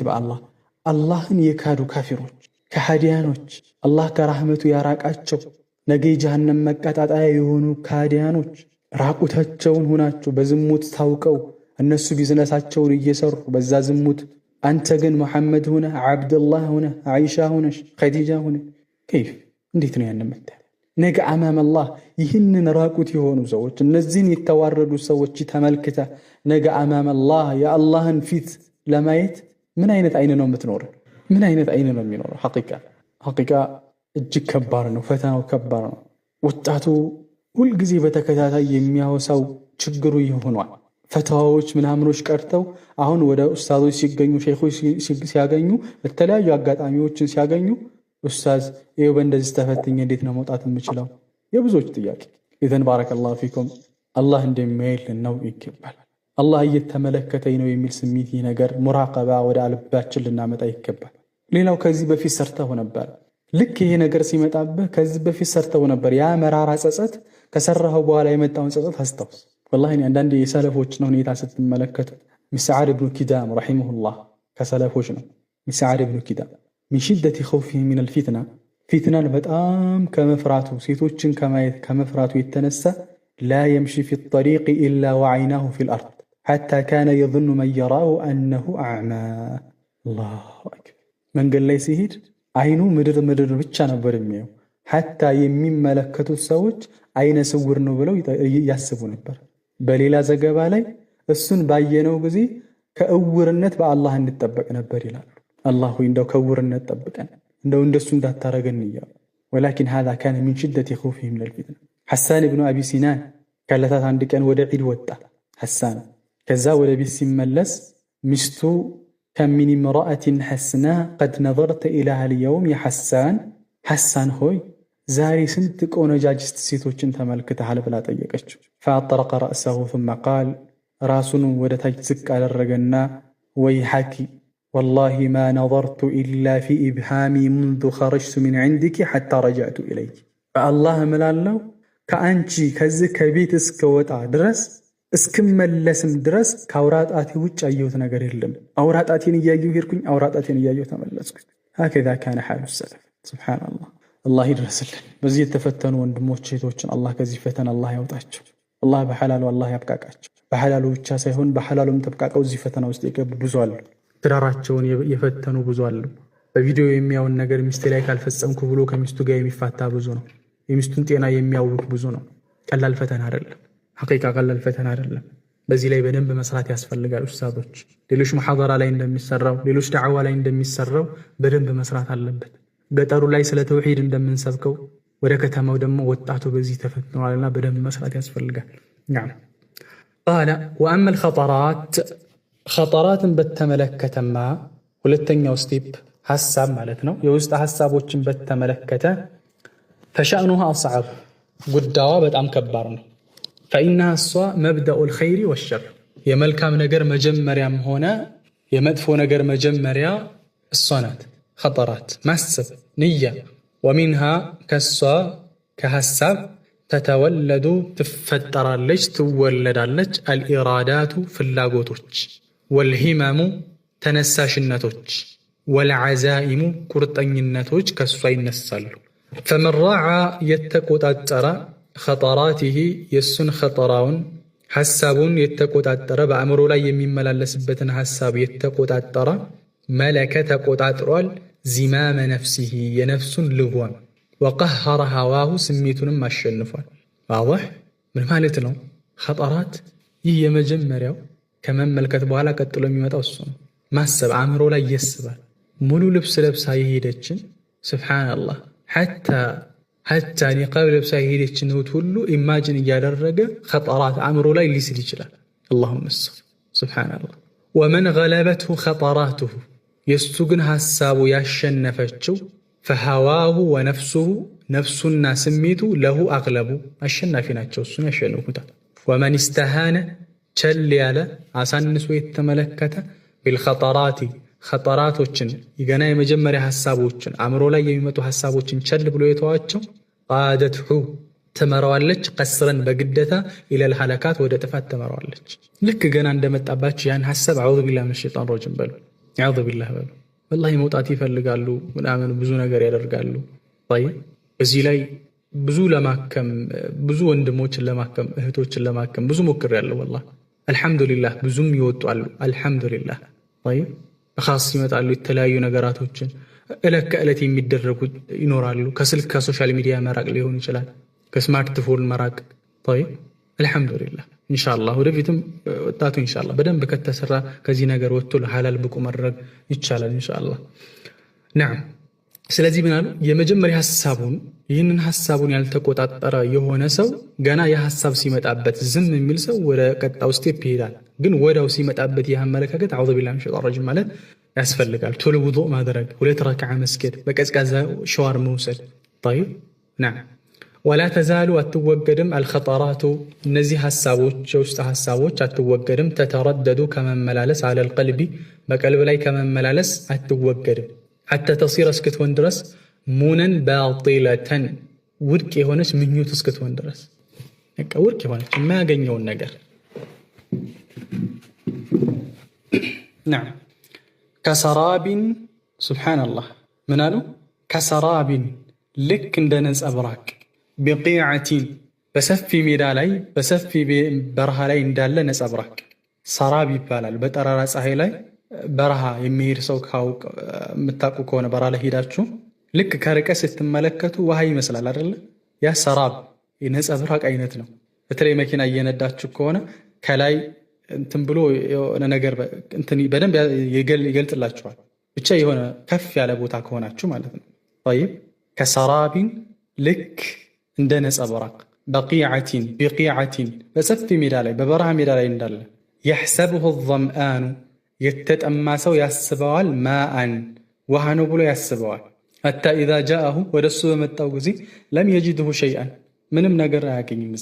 አላህን የካዱ ካፊሮች ከሃዲያኖች አላህ ከራህመቱ ያራቃቸው ነገ ጀሃነም መቀጣጣያ የሆኑ ካዲያኖች ራቁታቸውን ሆናቸው በዝሙት ታውቀው እነሱ ቢዝነሳቸውን እየሰሩ በዛ ዝሙት አንተ ግን መሐመድ ሆነ ዓብድላህ ሆነ አይሻ ሆነሽ ኸዲጃ ሆነ ከይፍ እንዴት ነው ያን መታ ነገ አማም አላህ ይህንን ራቁት የሆኑ ሰዎች እነዚህን የተዋረዱ ሰዎች ተመልክተ ነገ አማም አላህ የአላህን ፊት ለማየት ምን አይነት አይን ነው የምትኖረው? ምን አይነት አይን ነው የሚኖረው? ሐቂቃ እጅግ ከባድ ነው። ፈተናው ከባድ ነው። ወጣቱ ሁልጊዜ በተከታታይ የሚያወሳው ችግሩ ይሆኗል። ፈተዋዎች ምናምኖች ቀርተው አሁን ወደ ኡስታዞች ሲገኙ ሼኾች ሲያገኙ በተለያዩ አጋጣሚዎችን ሲያገኙ ኡስታዝ ይኸው በእንደዚህ ተፈትኜ እንዴት ነው መውጣት የምችለው? የብዙዎች ጥያቄ። ኢዘን ባረከላሁ ፊኩም አላህ እንደሚያይልን ነው ይገባል። አላህ እየተመለከተኝ ነው የሚል ስሜት ይህ ነገር ሙራቀባ ወደ ልባችን ልናመጣ ይገባል። ሌላው ከዚህ በፊት ሰርተው ነበር። ልክ ይሄ ነገር ሲመጣብህ ከዚህ በፊት ሰርተው ነበር። ያ መራራ ጸጸት ከሰራኸው በኋላ የመጣውን ጸጸት አስታውስ። ወላሂ አንዳንድ የሰለፎችን ሁኔታ ስትመለከቱ ሚስዓር ኢብኑ ኪዳም ረሒመሁላህ ከሰለፎች ነው። ሚስዓር ኢብኑ ኪዳም ሚን ሽደቲ ኸውፊሂ ሚነል ፊትና ፊትናን በጣም ከመፍራቱ ሴቶችን ከማየት ከመፍራቱ የተነሳ ላ የምሺ ፊ ጠሪቅ ኢላ ወዐይናሁ ፊል አርድ ሐታ ካነ የظኑ መን የራሁ አነሁ አዕማ። አላሁ አክበር። መንገድ ላይ ሲሄድ አይኑ ምድር ብቻ ነበር የሚያየው። ሐታ የሚመለከቱት ሰዎች አይነ ስውር ነው ብለው ያስቡ ነበር። በሌላ ዘገባ ላይ እሱን ባየነው ጊዜ ከእውርነት በአላህ እንጠበቅ ነበር ይላሉ። አላህ ሆይ እንደው ከእውርነት ጠብቀን እንደው እንደሱ እንዳታረገን እያሉ ወላኪን ሃዛ ካነ ሚን ሽደቲ ኸውፊሂ ሚነል ፊትና ሐሳን ብኑ አቢ ሲናን ከዕለታት አንድ ቀን ወደ ዒድ ወጣ ሐሳን። ከዛ ወደ ቤት ሲመለስ ሚስቱ ከሚን ምርአትን ሐስና ቀድ ነظርተ ኢላሃ ልየውም ሐሳን ሆይ ዛሬ ስንት ቆነጃጅት ሴቶችን ተመልክተሃል ብላ ጠየቀችው። ፈአጥረቀ ረእሰሁ ثم ቃል ራሱን ወደ ታች ዝቅ አደረገና ወይሐኪ ወላሂ ማ ነظርቱ ኢላ ፊ ኢብሃሚ ሙንዙ ኸረጅቱ ሚን ዒንዲኪ ሐታ ረጀዕቱ ኢለይክ። በአላህ እምላለው ከአንቺ ከዚህ ከቤት እስከወጣ ድረስ እስክመለስም ድረስ ከአውራጣቴ ውጭ ያየሁት ነገር የለም። አውራጣቴን እያየሁ ሄድኩኝ፣ አውራጣቴን እያየሁ ተመለስኩኝ። ሀከዛ ካነ ሐሉ ሰለፍ። ሱብሓነላህ። አላህ ይድረስልን። በዚህ የተፈተኑ ወንድሞች እህቶችን አላህ ከዚህ ፈተና አላህ ያውጣቸው። አላህ በሐላሉ አላህ ያብቃቃቸው። በሐላሉ ብቻ ሳይሆን በሐላሉም ተብቃቀው እዚህ ፈተና ውስጥ የገቡ ብዙ አሉ። ትዳራቸውን የፈተኑ ብዙ አሉ። በቪዲዮ የሚያውን ነገር ሚስቴ ላይ ካልፈጸምኩ ብሎ ከሚስቱ ጋር የሚፋታ ብዙ ነው። የሚስቱን ጤና የሚያውክ ብዙ ነው። ቀላል ፈተና አይደለም። ሐቂቃ ቀላል ፈተና አይደለም። በዚህ ላይ በደንብ መስራት ያስፈልጋል ኡስታዞች። ሌሎች መሐደራ ላይ እንደሚሰራው፣ ሌሎች ዳዕዋ ላይ እንደሚሰራው በደንብ መስራት አለበት። ገጠሩ ላይ ስለ ተውሂድ እንደምንሰብከው ወደ ከተማው ደግሞ ወጣቱ በዚህ ተፈትነዋልና በደንብ መስራት ያስፈልጋል። ቃለ ወአመ ልኸጠራት ኸጠራትን በተመለከተማ ሁለተኛው ስቴፕ ሐሳብ ማለት ነው። የውስጥ ሐሳቦችን በተመለከተ ፈሸእኑሃ አስዓብ ጉዳዋ በጣም ከባድ ነው። ፈኢነሃ እሷ መብደኡ ልኸይሪ ወሸር የመልካም ነገር መጀመሪያም ሆነ የመጥፎ ነገር መጀመሪያ እሷ ናት። ኸጠራት ማሰብ ንያ ወሚንሃ ከሷ ከሐሳብ ተተወለዱ ትፈጠራለች ትወለዳለች አልኢራዳቱ ፍላጎቶች ወልሂመሙ ተነሳሽነቶች ወልዓዛኢሙ ቁርጠኝነቶች ከሷ ይነሳሉ። ፈመን ራዓ የተቆጣጠረ ኸጠራቲሂ የእሱን ኸጠራውን ሐሳቡን የተቆጣጠረ በአእምሮ ላይ የሚመላለስበትን ሐሳብ የተቆጣጠረ መለከ ተቆጣጥሯል ዚማመ ነፍሲሂ የነፍሱን ልጓም ወቀኸረ ሀዋሁ ስሜቱንም አሸንፏል። ዋضሕ ምን ማለት ነው? ኸጠራት ይህ የመጀመሪያው ከመመልከት በኋላ ቀጥሎ የሚመጣው እሱ ነው። ማሰብ አእምሮ ላይ ያስባል። ሙሉ ልብስ ለብሳ የሄደችን ሱብሓነላህ ሐታ ኒቃብ ለብሳ የሄደችን እህት ሁሉ ኢማጅን እያደረገ ኸጠራት አእምሮ ላይ ሊስል ይችላል። አላሁመ ሱብሓነላህ። ወመን ገለበትሁ ኸጠራቱሁ የእሱ ግን ሐሳቡ ያሸነፈችው ፈሀዋሁ ወነፍሱሁ ነፍሱና ስሜቱ ለሁ አግለቡ አሸናፊ ናቸው፣ እሱን ያሸንፉታል። ወመን እስተሃነ ቸል ያለ አሳንሶ የተመለከተ ቢልኸጠራቲ ኸጠራቶችን ገና የመጀመሪያ ሐሳቦችን አእምሮ ላይ የሚመጡ ሐሳቦችን ቸል ብሎ የተዋቸው ቃደትሁ ትመራዋለች ቀስረን በግደታ ኢለል ሐለካት ወደ ጥፋት ትመራዋለች። ልክ ገና እንደመጣባቸው ያን ሐሳብ አዑዙ ቢላሂ ሚነ ሸይጣን ረጂም በሉ አዑዙ ቢላህ በሉ። ወላሂ መውጣት ይፈልጋሉ ምናምን ብዙ ነገር ያደርጋሉ። በዚህ ላይ ብዙ ለማከም ብዙ ወንድሞችን ለማከም እህቶችን ለማከም ብዙ ሞክሬያለሁ። ወላሂ አልሐምዱሊላህ ብዙም ይወጣሉ። አልሐምዱሊላህ በኻስ ይመጣሉ። የተለያዩ ነገራቶችን እለት ከእለት የሚደረጉ ይኖራሉ። ከስልክ ከሶሻል ሚዲያ መራቅ ሊሆን ይችላል፣ ከስማርትፎን መራቅ። አልሐምዱሊላህ ኢንሻአላህ ወደፊትም ወጣቱ ኢንሻአላህ በደንብ ከተሰራ ከዚህ ነገር ወጥቶ ለሐላል ብቁ ማድረግ ይቻላል ኢንሻአላህ። ነዓም። ስለዚህ ምን አሉ? የመጀመሪያ ሐሳቡን ይህንን ሐሳቡን ያልተቆጣጠረ የሆነ ሰው ገና የሐሳብ ሲመጣበት ዝም የሚል ሰው ወደ ቀጣው ስቴፕ ይሄዳል። ግን ወዳው ሲመጣበት ይህ አመለካከት አዑዙ ቢላሂ ሚነ ሸይጣን ረጂም ማለት ያስፈልጋል። ቶሎ ውዱእ ማድረግ፣ 2 ረክዓ መስገድ፣ በቀዝቃዛ ሸዋር መውሰድ። طيب نعم ወላ ተዛሉ አትወገድም አልኸጠራቱ እነዚህ ሐሳቦች የውስጥ ሐሳቦች አትወገድም ተተረደዱ ከመመላለስ አለል ቀልቢ በቀልብ ላይ ከመመላለስ አትወገድም ሐታ ተሲረ እስክትሆን ድረስ ሙነን ባጢለተን ውድቅ የሆነች ምኞት እስክትሆን ድረስ ውድቅ የሆነች የማያገኘውን ነገር نعم ከሰራቢን ሱብሓነላህ ምን አሉ? ከሰራቢን ልክ እንደ ነጸብራቅ ቢቂዓቲን በሰፊ ሜዳ ላይ በሰፊ በረሃ ላይ እንዳለ ነጸብራቅ ሰራብ ይባላል። በጠራራ ፀሐይ ላይ በረሃ የሚሄድ ሰው የምታውቁ ከሆነ በረሃ ላይ ሄዳችሁ ልክ ከርቀት ስትመለከቱ ውሃ ይመስላል አይደለ? ያ ሰራብ የነጸብራቅ አይነት ነው። በተለይ መኪና እየነዳችሁ ከሆነ ከላይ እንትን ብሎ የሆነ ነገር እንትን በደንብ ይገልጥላችኋል። ብቻ የሆነ ከፍ ያለ ቦታ ከሆናችሁ ማለት ነው። طيب ከሰራቢን ልክ እንደ ነጸብራቅ ቢቂዓቲን በሰፊ ሜዳ ላይ በበረሃ ሜዳ ላይ እንዳለ የሕሰብሁ ظምአኑ የተጠማ ሰው ያስበዋል ማአን ውሃ ነው ብሎ ያስበዋል። ሐታ ኢዛ ጃአሁ ወደ እሱ በመጣው ጊዜ ለም የጅድሁ ሸይአን ምንም ነገር አያገኝም።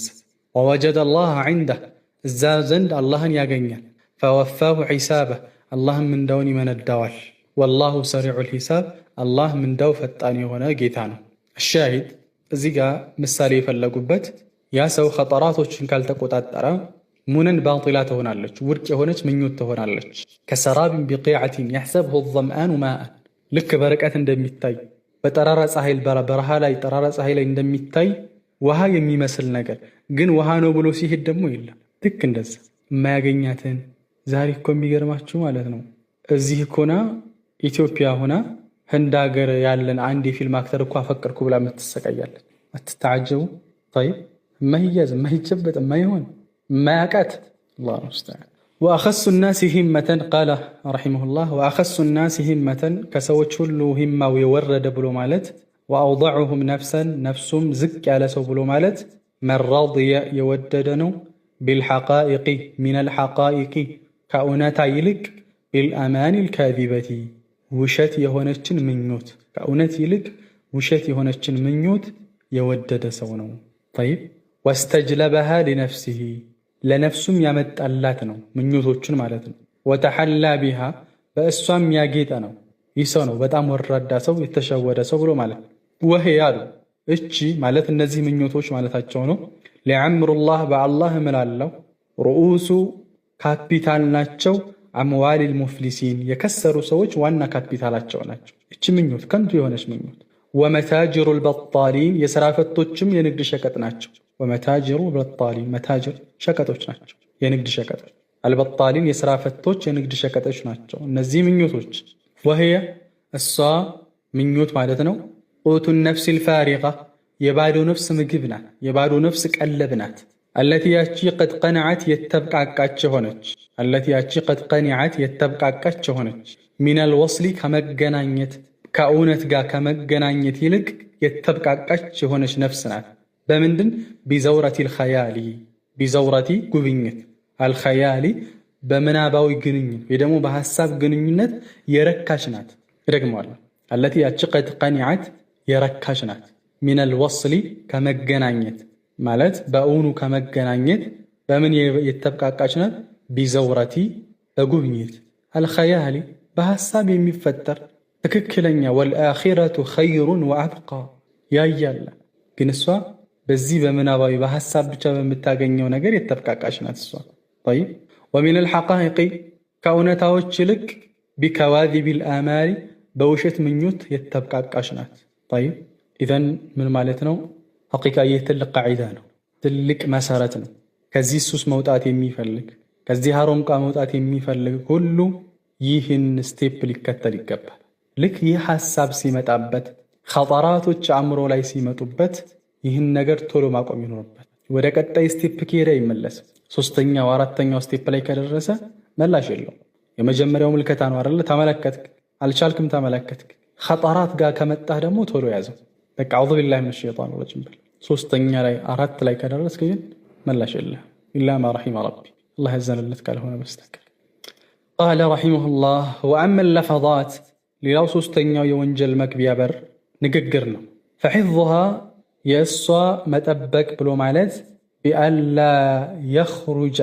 ወወጀደ አላህ ዐንደህ እዛ ዘንድ አላህን ያገኛል። ፈወፋሁ ሒሳበህ አላህም ምንዳውን ይመነዳዋል። ወላሁ ሰሪዑል ሒሳብ አላህ ምንዳው ፈጣን የሆነ ጌታ ነው። አሻሂድ እዚህ ጋር ምሳሌ የፈለጉበት ያ ሰው ኸጠራቶችን ካልተቆጣጠረ ሙነን ባጢላ ትሆናለች፣ ውድቅ የሆነች ምኞት ትሆናለች። ከሰራቢን ቢቂዓቲን የሕሰብሁ ظምአኑ ማአን ልክ በርቀት እንደሚታይ በጠራራ ፀሐይ በረሃ ላይ ጠራራ ፀሐይ ላይ እንደሚታይ ውሃ የሚመስል ነገር ግን ውሃ ነው ብሎ ሲሄድ ደግሞ የለም። ልክ እንደዛ የማያገኛትን ዛሬ እኮ የሚገርማችሁ ማለት ነው እዚህ እኮና ኢትዮጵያ ሆና ህንድ ሀገር ያለን አንድ የፊልም አክተር እኮ አፈቀርኩ ብላ የምትሰቃያለች። አትተዓጀቡ። ጠይብ የማይያዝ የማይጨበጥ የማይሆን የማያቃት አላሁ ሙስተዓን። ወአኸሱ ናሲ ሂመተን ቃለ ረሒመሁላህ ወአኸሱ ናሲ ሂመተን ከሰዎች ሁሉ ሂማው የወረደ ብሎ ማለት ወአውضዑሁም ነፍሰን ነፍሱም ዝቅ ያለ ሰው ብሎ ማለት መን ረضየ የወደደ ነው ቢልሐቃኢቂ ሚነል ሐቃኢቂ ከእውነታ ይልቅ ቢልአማኒ ልካዚበቲ ውሸት የሆነችን ምኞት ከእውነት ይልቅ ውሸት የሆነችን ምኞት የወደደ ሰው ነው። ጠይብ ወስተጅለበሃ ሊነፍሲሂ ለነፍሱም ያመጣላት ነው ምኞቶቹን ማለት ነው። ወተሐላ ቢሃ በእሷም ያጌጠ ነው። ይህ ሰው ነው በጣም ወራዳ ሰው የተሸወደ ሰው ብሎ ማለት ነው። ወህ ያሉ እቺ ማለት እነዚህ ምኞቶች ማለታቸው ነው። ሊዐምሩላህ በአላህ እምላለው ርኡሱ ካፒታል ናቸው። አምዋሊል ሙፍሊሲን የከሰሩ ሰዎች ዋና ካፒታላቸው ናቸው። እቺ ምኞት ከንቱ የሆነች ምኞት። ወመታጅሩል በጣሊን የሥራ ፈቶችም የንግድ ሸቀጥ ናቸው። ወመታጅሩ በጣሊን መታጅር ሸቀጦች ናቸው፣ የንግድ ሸቀጦች። አልበጣሊን የሥራ ፈቶች የንግድ ሸቀጦች ናቸው እነዚህ ምኞቶች። ወህየ እሷ ምኞት ማለት ነው ቁቱ ነፍስ ልፋሪቃ የባዶ ነፍስ ምግብ ናት፣ የባዶ ነፍስ ቀለብ ናት። አለቲ ያቺ ቀድ ቀነዐት የተብቃቃች ሆነች፣ አለቲ ያቺ ቀድ ቀኒዐት የተብቃቃች ሆነች። ሚነል ወስሊ ከመገናኘት ከእውነት ጋር ከመገናኘት ይልቅ የተብቃቃች የሆነች ነፍስ ናት። በምንድን ቢዘውረቲ ልኸያሊ ቢዘውረቲ ጉብኝት አልኸያሊ በምናባዊ ግንኙነት ወይ ደግሞ በሐሳብ ግንኙነት የረካች ናት። እደግመዋለሁ። አለቲ ያቺ ቀድ ቀኒዐት የረካች ናት። ሚነል ወስሊ ከመገናኘት ማለት በእውኑ ከመገናኘት በምን የተብቃቃች ናት? ቢዘውረቲ በጉብኝት አልኸያሊ በሐሳብ የሚፈጠር ትክክለኛ ወልአኺረቱ ኸይሩን ወአብቃ ያያለ ግን እሷ በዚህ በምናባዊ በሐሳብ ብቻ በምታገኘው ነገር የተብቃቃች ናት እሷ። ጠይብ ወሚነል ሐቃኢቂ ከእውነታዎች ይልቅ ቢከዋዚቢል አማሊ በውሸት ምኞት የተብቃቃች ናት። ጠይብ ኢዘን ምን ማለት ነው? ሐቂቃ ይህ ትልቅ ቃዒዳ ነው፣ ትልቅ መሰረት ነው። ከዚህ ሱስ መውጣት የሚፈልግ ከዚህ ሐራም መውጣት የሚፈልግ ሁሉ ይህን ስቴፕ ሊከተል ይገባል። ልክ ይህ ሐሳብ ሲመጣበት ኸጠራቶች አእምሮ ላይ ሲመጡበት ይህን ነገር ቶሎ ማቆም ይኖርበት። ወደ ቀጣይ ስቴፕ ከሄደ አይመለስም። ሶስተኛው አራተኛው ስቴፕ ላይ ከደረሰ መላሽ የለውም። የመጀመሪያው ምልከታ ነው አይደል? ተመለከትክ፣ አልቻልክም፣ ተመለከትክ። ኸጠራት ጋር ከመጣህ ደግሞ ቶሎ ያዘው። በቃ አዑዙ ቢላሂ ሚነ ሸይጣን ረጂም በል። ሶስተኛ ላይ አራት ላይ ከደረስክ ግን መላሽ የለህም። ኢላ ማ ረሒመ ረቢ አላህ ያዘነለት ካልሆነ በስተቀር። ቃለ ረሒመሁላህ ወአመል ለፈዛት ሌላው ሶስተኛው የወንጀል መግቢያ በር ንግግር ነው። ፈሒዙሃ የእሷ መጠበቅ ብሎ ማለት ቢአላ የኽሩጀ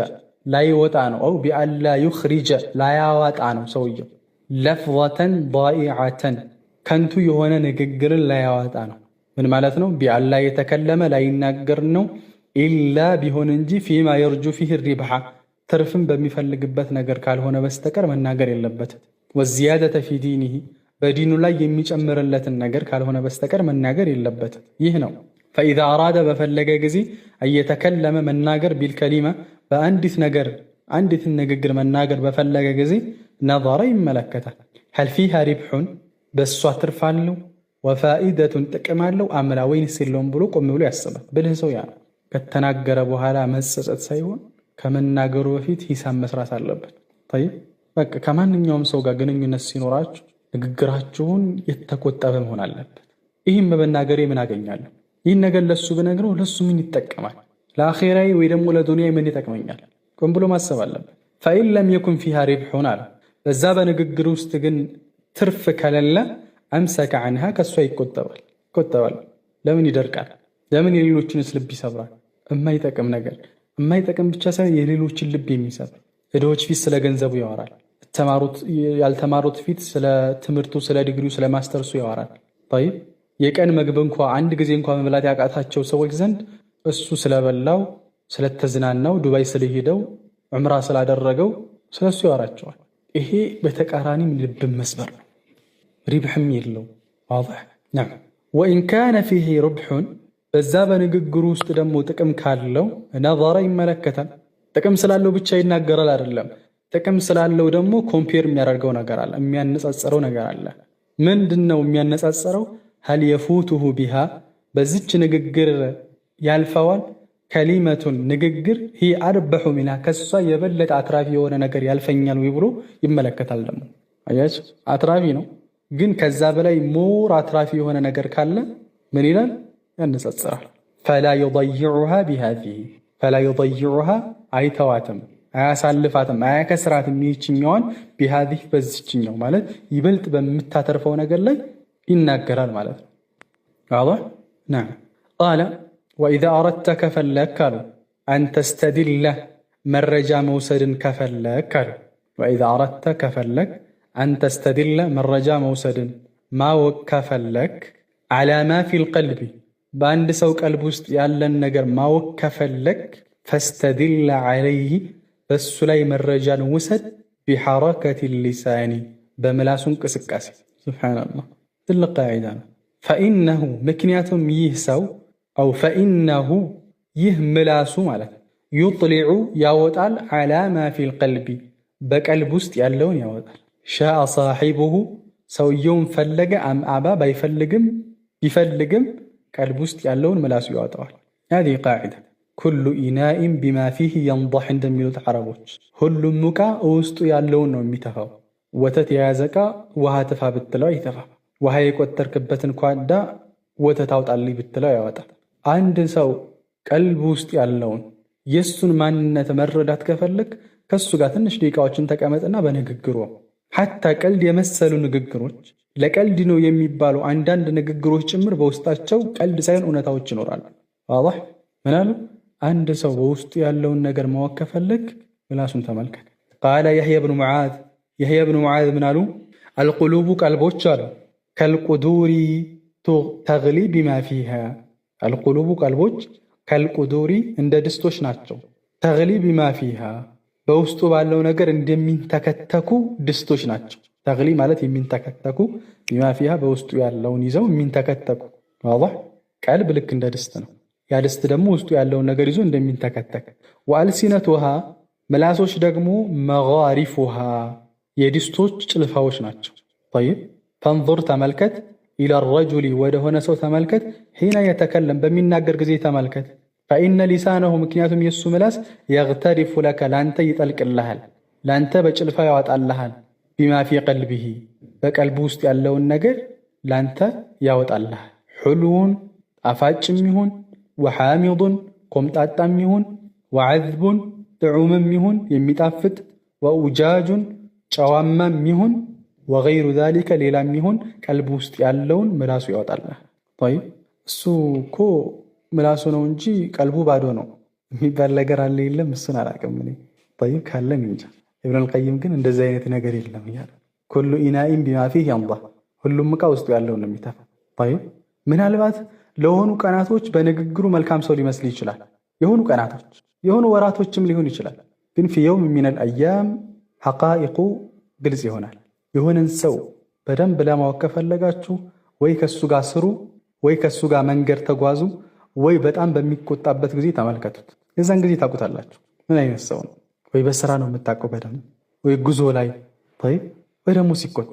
ላይወጣ ነው። አው ቢአላ ዩኽሪጀ ላያወጣ ነው ሰውየው። ለፍዘተን ዳኢዐተን ከንቱ የሆነ ንግግርን ላያወጣ ነው። ምን ማለት ነው? ቢአላ የተከለመ ላይናገር ነው። ኢላ ቢሆን እንጂ ፊማ የርጁ ፊህ ሪብሓ ትርፍን በሚፈልግበት ነገር ካልሆነ በስተቀር መናገር የለበትም። ወዚያደተ ፊ ዲኒሂ በዲኑ ላይ የሚጨምርለትን ነገር ካልሆነ በስተቀር መናገር የለበትም። ይህ ነው ፈኢዛ አራደ በፈለገ ጊዜ እየተከለመ መናገር ቢልከሊማ በአንዲት ነገር አንዲትን ንግግር መናገር በፈለገ ጊዜ ነዘረ ይመለከታል። ሀል ፊሃ ሪብሑን በእሷ ትርፍ አለው፣ ወፋኢደቱን ጥቅም አለው፣ አምላ ወይንስ የለውም ብሎ ቆም ብሎ ያስባል። ብልህ ሰው ያ ነው። ከተናገረ በኋላ መጸጸት ሳይሆን ከመናገሩ በፊት ሂሳብ መስራት አለበት። ጠይብ በቃ ከማንኛውም ሰው ጋር ግንኙነት ሲኖራችሁ ንግግራችሁን የተቆጠበ መሆን አለበት። ይህም በመናገሬ ምን አገኛለሁ? ይህን ነገር ለሱ ብነግረው ለሱ ምን ይጠቀማል? ለአኼራዬ ወይ ደግሞ ለዱንያዬ ምን ይጠቅመኛል? ቆም ብሎ ማሰብ አለበት። ፈኢን ለም የኩን ፊሃ ሪብሑን አለ። በዛ በንግግር ውስጥ ግን ትርፍ ከሌለ አምሰከ ዐንሃ ከሷ ይቆጠባል። ለምን ይደርቃል? ለምን የሌሎችንስ ልብ ይሰብራል? የማይጠቅም ነገር የማይጠቅም ብቻ ሳይሆን የሌሎችን ልብ የሚሰብር ዕዳዎች ፊት ስለ ገንዘቡ ያወራል። ያልተማሩት ፊት ስለ ትምህርቱ፣ ስለ ዲግሪው፣ ስለ ማስተርሱ ያወራል። ጠይብ የቀን ምግብ እንኳ አንድ ጊዜ እንኳ መብላት ያቃታቸው ሰዎች ዘንድ እሱ ስለበላው፣ ስለተዝናናው፣ ዱባይ ስለሄደው፣ ዑምራ ስላደረገው ስለሱ ያወራቸዋል። ይሄ በተቃራኒም ልብን መስበር ነው፣ ሪብሕም የለው። ዋضሕ ነዓም። ወኢን ካነ ፊሂ ርብሑን በዛ በንግግሩ ውስጥ ደግሞ ጥቅም ካለው ነዘረ ይመለከታል። ጥቅም ስላለው ብቻ ይናገራል አይደለም። ጥቅም ስላለው ደግሞ ኮምፔር የሚያደርገው ነገር አለ፣ የሚያነጻጽረው ነገር አለ። ምንድን ነው የሚያነጻጽረው? ሀል የፉቱሁ ቢሃ በዚች ንግግር ያልፈዋል፣ ከሊመቱን ንግግር ሂ አርበሑ ሚንሃ ከሷ የበለጠ አትራፊ የሆነ ነገር ያልፈኛል ወይ ብሎ ይመለከታል። ደግሞ አያችሁ አትራፊ ነው፣ ግን ከዛ በላይ ሞር አትራፊ የሆነ ነገር ካለ ምን ይላል? ያነጻጽራል። ፈላ ዩضይዑሃ ቢሃዚሂ ፈላ ዩضይዑሃ አይተዋትም፣ አያሳልፋትም፣ አያከስራትም ይህችኛዋን ቢሃዚሂ በዚችኛው ማለት ይበልጥ በምታተርፈው ነገር ላይ ይናገራል ማለት ነው። ዋضሕ ነዓም። ቃለ ወኢዛ አረድተ ከፈለክ አሉ አንተስተድለ መረጃ መውሰድን ከፈለክ አሉ ወኢዛ አረድተ ከፈለክ አንተስተድለ መረጃ መውሰድን ማወቅ ከፈለክ ዐላ ማ ፊል ቀልቢ በአንድ ሰው ቀልብ ውስጥ ያለን ነገር ማወቅ ከፈለክ ፈስተድለ ዐለይህ በሱ ላይ መረጃን ውሰድ ቢሐረከት ሊሳኒ በምላሱ እንቅስቃሴ። ሱብሓነላህ ትልቅ ቃዒዳ ነው። ፈኢነሁ ምክንያቱም ይህ ሰው አው ፈኢነሁ ይህ ምላሱ ማለት ዩጥሊዑ ያወጣል ዐላ ማ ፊል ቀልቢ በቀልብ ውስጥ ያለውን ያወጣል። ሻአ ሳሒቡሁ ሰውየውን ፈለገ አም አባ ባይፈልግም ቢፈልግም ቀልብ ውስጥ ያለውን ምላሱ ያወጣዋል። ሃዚሂ ቃዒዳ ኩሉ ኢናኢን ቢማ ፊህ የንضሕ እንደሚሉት ዓረቦች ሁሉም ዕቃ ውስጡ ያለውን ነው የሚተፋው። ወተት የያዘ ዕቃ ውሃ ትፋ ብትለው አይተፋም። ውሃ የቆጠርክበትን ኳዳ ወተት አውጣልኝ ብትለው ያወጣል። አንድ ሰው ቀልብ ውስጥ ያለውን የእሱን ማንነት መረዳት ከፈለግ ከእሱ ጋር ትንሽ ደቂቃዎችን ተቀመጥና በንግግሩ ሐታ ቀልድ የመሰሉ ንግግሮች ለቀልድ ነው የሚባሉ አንዳንድ ንግግሮች ጭምር በውስጣቸው ቀልድ ሳይሆን እውነታዎች ይኖራሉ። ዋضሕ ምናሉ አንድ ሰው በውስጡ ያለውን ነገር ማወቅ ከፈለግ ምላሱን ተመልከት። ቃለ የሕያ ብኑ ሙዓዝ ምናሉ አልቁሉቡ ቀልቦች አሉ ከልቁዱሪ ተግሊ ቢማ ፊሃ አልቁሉቡ ቀልቦች ከልቁዱሪ እንደ ድስቶች ናቸው። ተግሊ ቢማ ፊሃ በውስጡ ባለው ነገር እንደሚንተከተኩ ድስቶች ናቸው። ተግሊ ማለት የሚንተከተኩ ቢማ ፊሃ በውስጡ ያለውን ይዘው የሚንተከተኩ። ዋضሕ ቀልብ ልክ እንደ ድስት ነው። ያ ድስት ደግሞ ውስጡ ያለውን ነገር ይዞ እንደሚንተከተክ። ወአልሲነቱሃ ምላሶች ደግሞ መጋሪፉሃ የድስቶች ጭልፋዎች ናቸው። ጠይብ ፈንዙር ተመልከት፣ ኢላ ረጁሊ ወደሆነ ሰው ተመልከት፣ ሒነ የተከለም በሚናገር ጊዜ ተመልከት። ፈኢነ ሊሳነሁ ምክንያቱም የእሱ ምላስ የግተሪፉ ለከ ላንተ ይጠልቅልሃል፣ ላንተ በጭልፋ ያወጣልሃል። ቢማ ፊ ቀልቢሂ በቀልቡ ውስጥ ያለውን ነገር ላንተ ያወጣልሃል። ሑልውን ጣፋጭም ይሁን ወሓሚዱን ኮምጣጣም ይሁን ወዐዝቡን ጥዑምም ይሁን የሚጣፍጥ ወኡጃጁን ጨዋማም ይሁን ወገይሩ ዛሊከ ሌላም ይሁን ቀልቡ ውስጥ ያለውን ምላሱ ያወጣልሃል። ጠይብ እሱ እኮ ምላሱ ነው እንጂ ቀልቡ ባዶ ነው የሚባል ነገር አለ የለም? እሱን አላቅም እኔ። ጠይብ ካለም እንጃ። ኢብኑል ቀይም ግን እንደዚህ አይነት ነገር የለም እያለ ኩሉ ኢናኢን ቢማ ፊህ የንضሕ ሁሉም ዕቃ ውስጡ ያለውን ነው የሚተፋ። ጠይብ ምናልባት ለሆኑ ቀናቶች በንግግሩ መልካም ሰው ሊመስል ይችላል። የሆኑ ቀናቶች የሆኑ ወራቶችም ሊሆን ይችላል። ግን ፊ የውም ሚነል አያም ሐቃኢቁ ግልጽ ይሆናል። የሆነን ሰው በደንብ ለማወቅ ከፈለጋችሁ ወይ ከሱ ጋር ስሩ፣ ወይ ከሱ ጋር መንገድ ተጓዙ፣ ወይ በጣም በሚቆጣበት ጊዜ ተመልከቱት። የዛን ጊዜ ታውቁታላችሁ ምን አይነት ሰው ነው። ወይ በስራ ነው የምታውቀው በደንብ፣ ወይ ጉዞ ላይ ወይ ደግሞ ሲቆጣ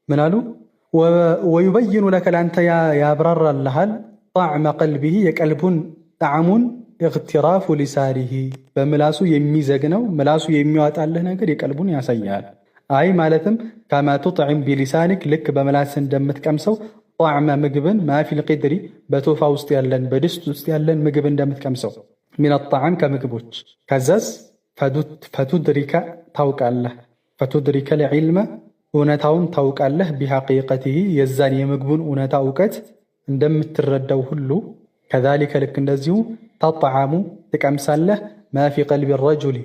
ምን አሉ ወዩበይኑ ለከ ለአንተ ያብራራልሃል ጣዕመ ቀልቢሂ የቀልቡን ጣዕሙን እግትራፉ ሊሳኒሂ በምላሱ የሚዘግነው ምላሱ የሚያወጣልህ ነገር የቀልቡን ያሳያል። አይ ማለትም ከማ ቱጥዕም ቢሊሳኒክ ልክ በምላስ እንደምትቀምሰው ጣዕመ ምግብን ማፊል ቂድሪ በቶፋ ውስጥ ያለን በድስት ውስጥ ያለን ምግብ እንደምትቀምሰው ሚን ጣዕም ከምግቦች ከዛስ ፈቱድሪከ ታውቃለህ ፈቱድሪከ ልዕልመ እውነታውን ታውቃለህ ቢሐቂቀቲሂ የዛን የምግቡን እውነታ እውቀት እንደምትረዳው ሁሉ ከዛሊከ ልክ እንደዚሁ ተጥዓሙ ትቀምሳለህ ማፊ ቀልቢ ረጁሊ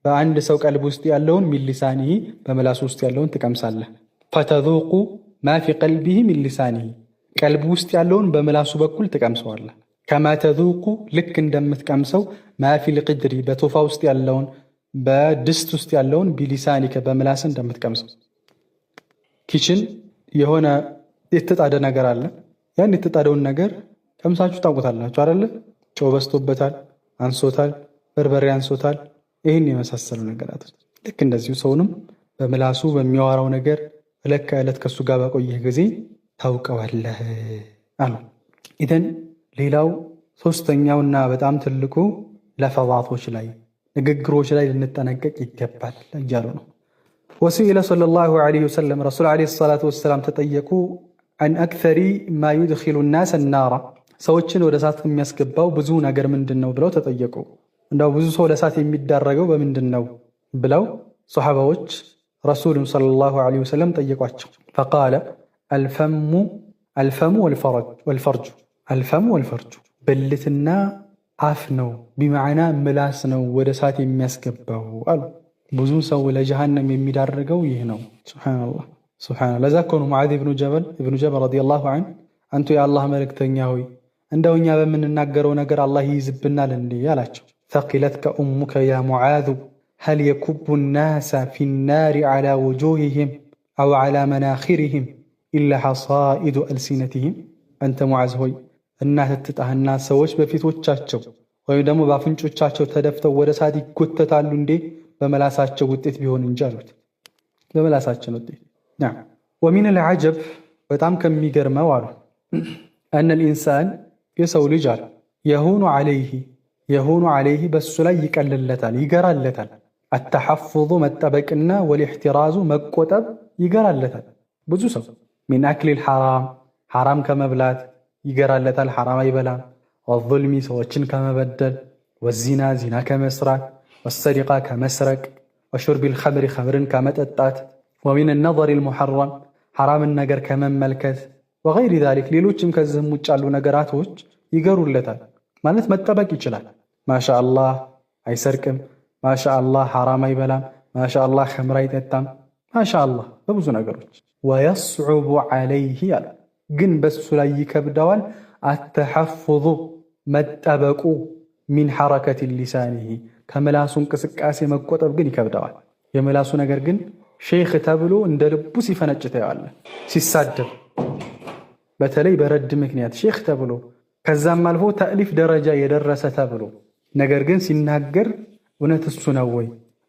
በአንድ ሰው ቀልብ ውስጥ ያለውን ሚን ሊሳኒሂ በምላሱ ውስጥ ያለውን ትቀምሳለህ። ፈተዙቁ ማፊ ቀልቢሂ ሚን ሊሳኒሂ ቀልብ ውስጥ ያለውን በምላሱ በኩል ትቀምሰዋለህ። ከማ ተዙቁ ልክ እንደምትቀምሰው ማፊል ቂድሪ በቶፋ ውስጥ ያለውን በድስት ውስጥ ያለውን ቢሊሳኒከ በምላስ እንደምትቀምሰው። ኪችን የሆነ የተጣደ ነገር አለ። ያን የተጣደውን ነገር ቀምሳችሁ ታውቁታላችሁ አይደለ? ጨው በዝቶበታል፣ አንሶታል፣ በርበሬ አንሶታል፣ ይህን የመሳሰሉ ነገራቶች። ልክ እንደዚሁ ሰውንም በምላሱ በሚያወራው ነገር ዕለት ከዕለት ከእሱ ጋር ባቆየህ ጊዜ ታውቀዋለህ አሉ። ኢዘን ሌላው ሶስተኛውና በጣም ትልቁ ለፈዛቶች ላይ ንግግሮች ላይ ልንጠነቀቅ ይገባል እያሉ ነው። ወሱኢለ ሰለላሁ ዐለይሂ ወሰለም ረሱል ዐለይሂ ሰላቱ ወሰላም ተጠየቁ አን አክተሪ ማ ዩድኺሉ ናሰ ናራ ሰዎችን ወደ እሳት የሚያስገባው ብዙ ነገር ምንድን ነው ብለው ተጠየቁ። እንደው ብዙ ሰው ለእሳት የሚዳረገው በምንድን ነው ብለው ሶሐባዎች ረሱሉን ሰለላሁ ዐለይሂ ወሰለም ጠየቋቸው። ፈቃለ አልፈሙ ወልፈርጁ አልፈሙ ወልፈርጁ ብልትና አፍ ነው ቢመዓና ምላስ ነው ወደ እሳት የሚያስገባው አሉ። ብዙ ሰው ለጀሃነም የሚዳርገው ይህ ነው። ሱብሓነላህ ሱብሓነላህ። ለዛ እኮ ነው ሙዓዝ ኢብኑ ጀበል ረዲየላሁ ዐንሁ አንቱ የአላህ መልእክተኛ ሆይ እንደው እኛ በምንናገረው ነገር አላህ ይይዝብናል እንዴ አላቸው። ተቂለትከ ኡሙከ ያ ሙዓዙ ሀል የኩቡ ናሰ ፊናሪ ዐላ ውጁሂሂም አው ዐላ መናኺሪሂም ኢላ ሐሳኢዱ አልሲነቲሂም። አንተ ሙዓዝ ሆይ እናትህ ትጣህና ሰዎች በፊቶቻቸው ወይም ደግሞ በአፍንጮቻቸው ተደፍተው ወደ እሳት ይጎተታሉ እንዴ? በመላሳቸው ውጤት ቢሆን እንጂ አሉት። በመላሳችን ውጤት ወሚን አልዐጀብ በጣም ከሚገርመው አሉ አነል ኢንሳን የሰው ልጅ አሉ የሆኑ ዐለይሂ በሱ ላይ ይቀልለታል ይገራለታል። አተሐፉዙ መጠበቅና ወልኢሕቲራዙ መቆጠብ ይገራለታል። ብዙ ሰው ሚን አክሊል ሐራም ከመብላት ይገራለታል፣ ሐራም አይበላም። ወዙልሚ ሰዎችን ከመበደል፣ ወዚና ዚና ከመስራት፣ ወሰሪቃ ከመስረቅ፣ ወሹርቢል ኸምሪ ኸምርን ከመጠጣት፣ ወሚን ነዘሪል ሙሐረም ሐራምን ነገር ከመመልከት፣ ወገይሪ ዛሊክ ሌሎችም ከዚህም ውጭ ያሉ ነገራቶች ይገሩለታል። ማለት መጠበቅ ይችላል። ማሻአላህ አይሰርቅም፣ ማሻአላህ ሐራም አይበላም፣ ማሻአላህ ኸምር አይጠጣም፣ ማሻአላህ በብዙ ነገሮች። ወየስዑቡ ዐለይሂ አለ ግን በሱ ላይ ይከብደዋል። አተሐፉዙ መጠበቁ ሚን ሐረከት ሊሳኒሂ ከምላሱ እንቅስቃሴ መቆጠብ ግን ይከብደዋል። የምላሱ ነገር ግን ሼክ ተብሎ እንደ ልቡ ሲፈነጭ ታየዋለህ። ሲሳደብ በተለይ በረድ ምክንያት ሼክ ተብሎ ከዛም አልፎ ተእሊፍ ደረጃ የደረሰ ተብሎ ነገር ግን ሲናገር እውነት እሱ ነው ወይ?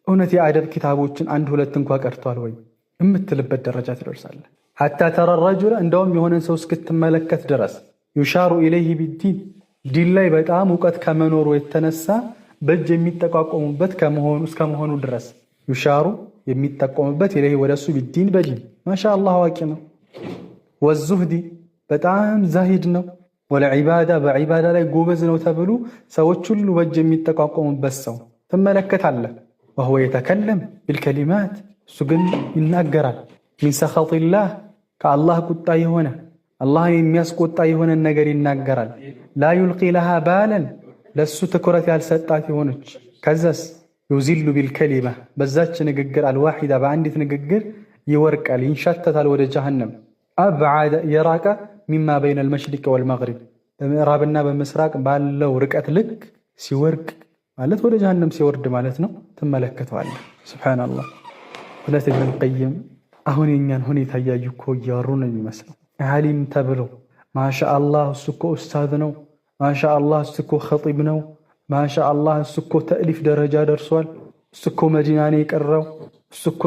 እውነት የአደብ ኪታቦችን አንድ ሁለት እንኳ ቀርቷል ወይ የምትልበት ደረጃ ትደርሳለህ። ሐታ ተረ ረጁለ እንደውም የሆነን ሰው እስክትመለከት ድረስ ዩሻሩ ኢለይሂ ቢዲን ዲን ላይ በጣም እውቀት ከመኖሩ የተነሳ በእጅ የሚጠቋቆሙበት እስከመሆኑ ድረስ ዩሻሩ የሚጠቆሙበት ኢለይሂ ወደሱ ቢዲን በዲን ማሻአላህ አዋቂ ነው። ወዙህዲ በጣም ዛሂድ ነው። ወለዒባዳ በዒባዳ ላይ ጎበዝ ነው ተብሎ ሰዎች ሁሉ በእጅ የሚጠቋቆሙበት ሰው ትመለከታለህ። ወሁወ የተከለም ቢልከሊማት እሱ ግን ይናገራል ሚን ሰኸጢላህ ከአላህ ቁጣ የሆነ አላህን የሚያስቆጣ የሆነን ነገር ይናገራል። ላ ዩልቂ ለሃ ባለን ለሱ ትኩረት ያልሰጣት የሆነች ከዛስ ዩዚሉ ቢልከሊማ በዛች ንግግር አልዋሒዳ በአንዲት ንግግር ይወርቃል ይንሻተታል ወደ ጀሃነም። አብዓደ የራቀ ሚማ በይነ አልመሽሪቅ ወልመግሪብ በምዕራብና በምስራቅ ባለው ርቀት ልክ ሲወርቅ ማለት ወደ ጀሃነም ሲወርድ ማለት ነው። ትመለከተዋለህ። ሱብሓነላህ። ሁለት ኢብኑል ቀይም አሁን የኛን ሁኔታ እያዩ እኮ እያወሩ ነው የሚመስለው። ዓሊም ተብሎ ማሻአላህ እሱ እኮ ኡስታዝ ነው፣ ማሻአላህ እሱ እኮ ኸጢብ ነው፣ ማሻአላህ እሱ እኮ ተእሊፍ ደረጃ ደርሷል፣ እሱ እኮ መዲና ነው የቀረው፣ እሱ እኮ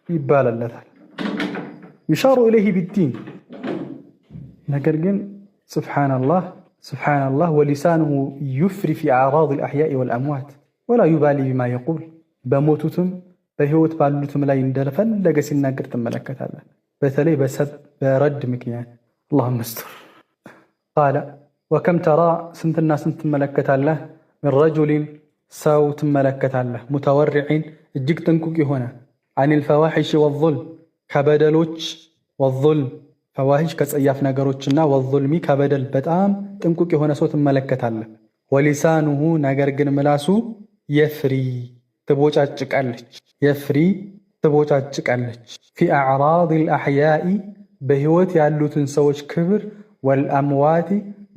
ይባላልለታል። ይሻሩ ኢለይሂ ቢዲን ነገር ግን ሱብሓነላህ ወሊሳኑሁ ዩፍሪ ፊ አዕራድ አልአሕያኢ ወልአምዋት ወላ ዩባሊ ቢማ የቁል በሞቱትም በህይወት ባሉትም ላይ እንደፈለገ ሲናገር ትመለከታለህ። በተለይ በረድ ምክንያት اللهم استر. قال وكم ترى سنتنا سنت ملكة الله من رجل سوت ملكة الله متورع እጅግ ጥንቁቅ የሆነ عن الفواحش والظلم ከበደሎች والظلم ፈዋሂሽ ከጸያፍ ነገሮችና والظلم ከበደል በጣም ጥንቁቅ የሆነ ሰው ትመለከታለህ። ወሊሳኑሁ ነገር ግን ምላሱ የፍሪ ትቦጫጭቃለች ፊ አዕራድ الأحياء በህይወት ያሉትን ሰዎች ክብር ወልአምዋቲ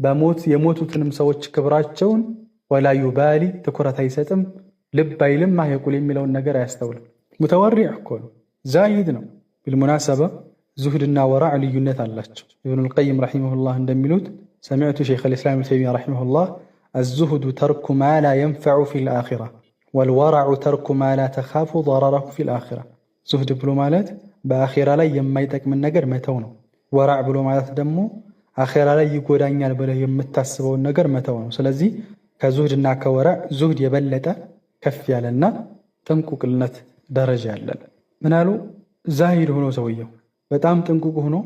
በሞት የሞቱትንም ሰዎች ክብራቸውን ወላ ዩባሊ ትኩረት አይሰጥም ልብ አይልም ማየቁል የሚለውን ነገር አያስተውልም። ሙተወሪዕ እኮ ነው፣ ዛሂድ ነው። ቢልሙናሰባ ዙህድና ወራዕ ልዩነት አላቸው። ኢብኑል ቀይም ረሒመሁላህ እንደሚሉት ሰሚዕቱ ሸይኹል ኢስላም ኢብኑ ተይሚያ ረሒመሁላህ አዝዙህዱ ተርኩ ማ ላ የንፈዑ ፊል አኺራ ወልወረዑ ተርኩ ማ ላ ተኻፉ ضረረሁ ፊል አኺራ። ዙህድ ብሎ ማለት በአኺራ ላይ የማይጠቅምን ነገር መተው ነው። ወራዕ ብሎ ማለት ደግሞ አኺራ ላይ ይጎዳኛል ብለህ የምታስበውን ነገር መተው ነው። ስለዚህ ከዙህድና ከወራዕ ዙህድ የበለጠ ከፍ ያለና ጥንቁቅነት ደረጃ ያለን። ምናሉ ዛሂድ ሆኖ ሰውየው በጣም ጥንቁቅ ሆኖ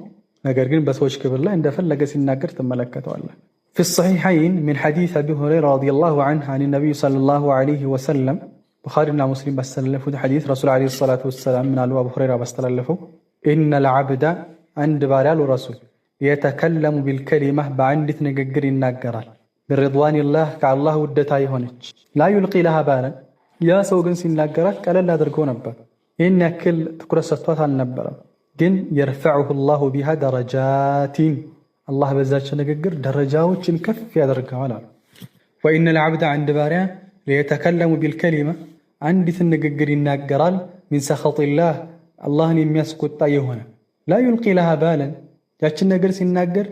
ነገር ግን በሰዎች ክብር ላይ እንደፈለገ ሲናገር ትመለከተዋለህ። في الصحيحين من حديث أبي هريرة رضي الله عنه عن النبي صلى الله عليه وسلم بخارينا مسلم بستلفوا حديث رسول عليه الصلاة والسلام من أبو هريرة بستلفوا إن العبد عند بارال رسول يتكلم بالكلمة بعند نججر النجرال بالرضوان الله كالله ودتا يهونج لا يلقي لها بالا يا سوغن سيناجرات قال لا درجو نبر إن كل تقرأ ستوات النبر جن يرفعه الله بها درجات الله بزاش نججر درجات كف في درجة ولا. وإن العبد عند بارع ليتكلم بالكلمة عند نججر النجرال من سخط الله الله يسكت يهونا لا يلقي لها بالا ያችን ነገር ሲናገር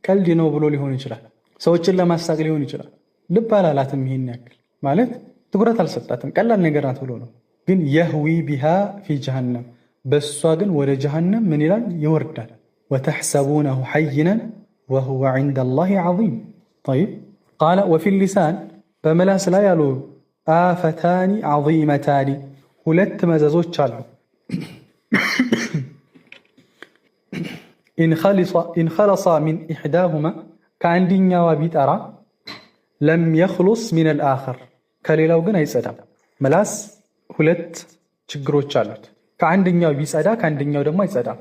ቀልድ ነው ብሎ ሊሆን ይችላል። ሰዎችን ለማሳቅ ሊሆን ይችላል። ልብ አላላትም። ይሄን ያክል ማለት ትኩረት አልሰጣትም። ቀላል ነገር ናት ብሎ ነው። ግን የህዊ ቢሃ ፊ ጀሃነም በሷ ግን ወደ ጀሃነም ምን ይላል ይወርዳል። ወተሕሰቡነሁ ሐይነን ወሁወ ዐንደ አላህ ዐዚም። ጠይብ ቃለ ወፊ ሊሳን በመላስ ላይ ያሉ አፈታኒ ዐዚመታኒ ሁለት መዘዞች አሉ። ኢን ኸለሳ ሚን ኢሕዳሁማ ከአንድኛዋ ቢጠራ ለም የኽሉስ ሚነል አኸር ከሌላው ግን አይጸዳም። ምላስ ሁለት ችግሮች አሉት። ከአንደኛው ቢጸዳ ከአንደኛው ደግሞ አይጸዳም።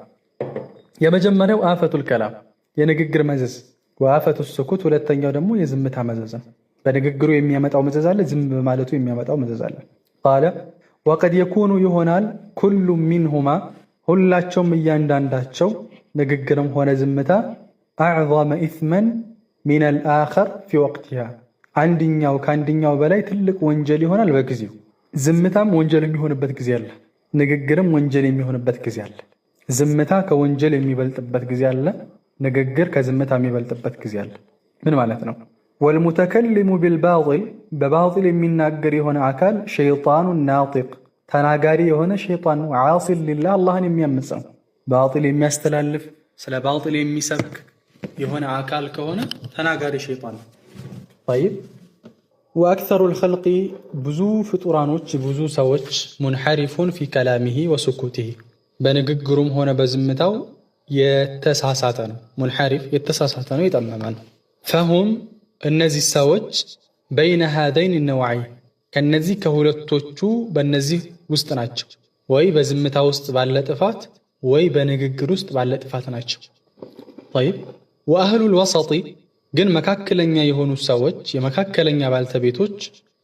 የመጀመሪያው አፈቱል ከላም የንግግር መዘዝ፣ ወአፈቱ ስኩት ሁለተኛው ደግሞ የዝምታ መዘዝ። በንግግሩ የሚያመጣው መዘዝ አለ፣ ዝም በማለቱ የሚያመጣው መዘዝ አለ። ቃለ ወቀድ የኩኑ ይሆናል ኩሉ ሚንሁማ ሁላቸውም እያንዳንዳቸው ንግግርም ሆነ ዝምታ አዕዘመ ኢስመን ሚነል አኸር ፊ ወቅቲሃ አንድኛው ከአንድኛው በላይ ትልቅ ወንጀል ይሆናል በጊዜው። ዝምታም ወንጀል የሚሆንበት ጊዜ አለ፣ ንግግርም ወንጀል የሚሆንበት ጊዜ አለ። ዝምታ ከወንጀል የሚበልጥበት ጊዜ አለ፣ ንግግር ከዝምታ የሚበልጥበት ጊዜ አለ። ምን ማለት ነው? ወልሙተከሊሙ ቢልባጢል በባጢል የሚናገር የሆነ አካል ሸይጣኑ ናጢቅ ተናጋሪ የሆነ ሸይጣን ነው። ዓሲል ሊላህ አላህን የሚያምጽ ነው። ባጢል የሚያስተላልፍ ስለ ባጢል የሚሰብክ የሆነ አካል ከሆነ ተናጋሪ ሸይጣን ነው። ጠይብ ወአክሰሩል ኸልቂ ብዙ ፍጡራኖች ብዙ ሰዎች ሙንሐሪፉን ፊ ከላሚሂ ወስኩቲሂ በንግግሩም ሆነ በዝምታው የተሳሳተ ነው። ሙንሐሪፍ የተሳሳተ ነው፣ የጠመመ ነው። ፈሁም እነዚህ ሰዎች በይነ ሃዘይን ነውዐይን ከነዚህ ከሁለቶቹ በነዚህ ውስጥ ናቸው። ወይ በዝምታ ውስጥ ባለ ጥፋት ወይ በንግግር ውስጥ ባለ ጥፋት ናቸው። ጠይብ ወአህሉል ወሰጢ ግን መካከለኛ የሆኑ ሰዎች የመካከለኛ ባልተቤቶች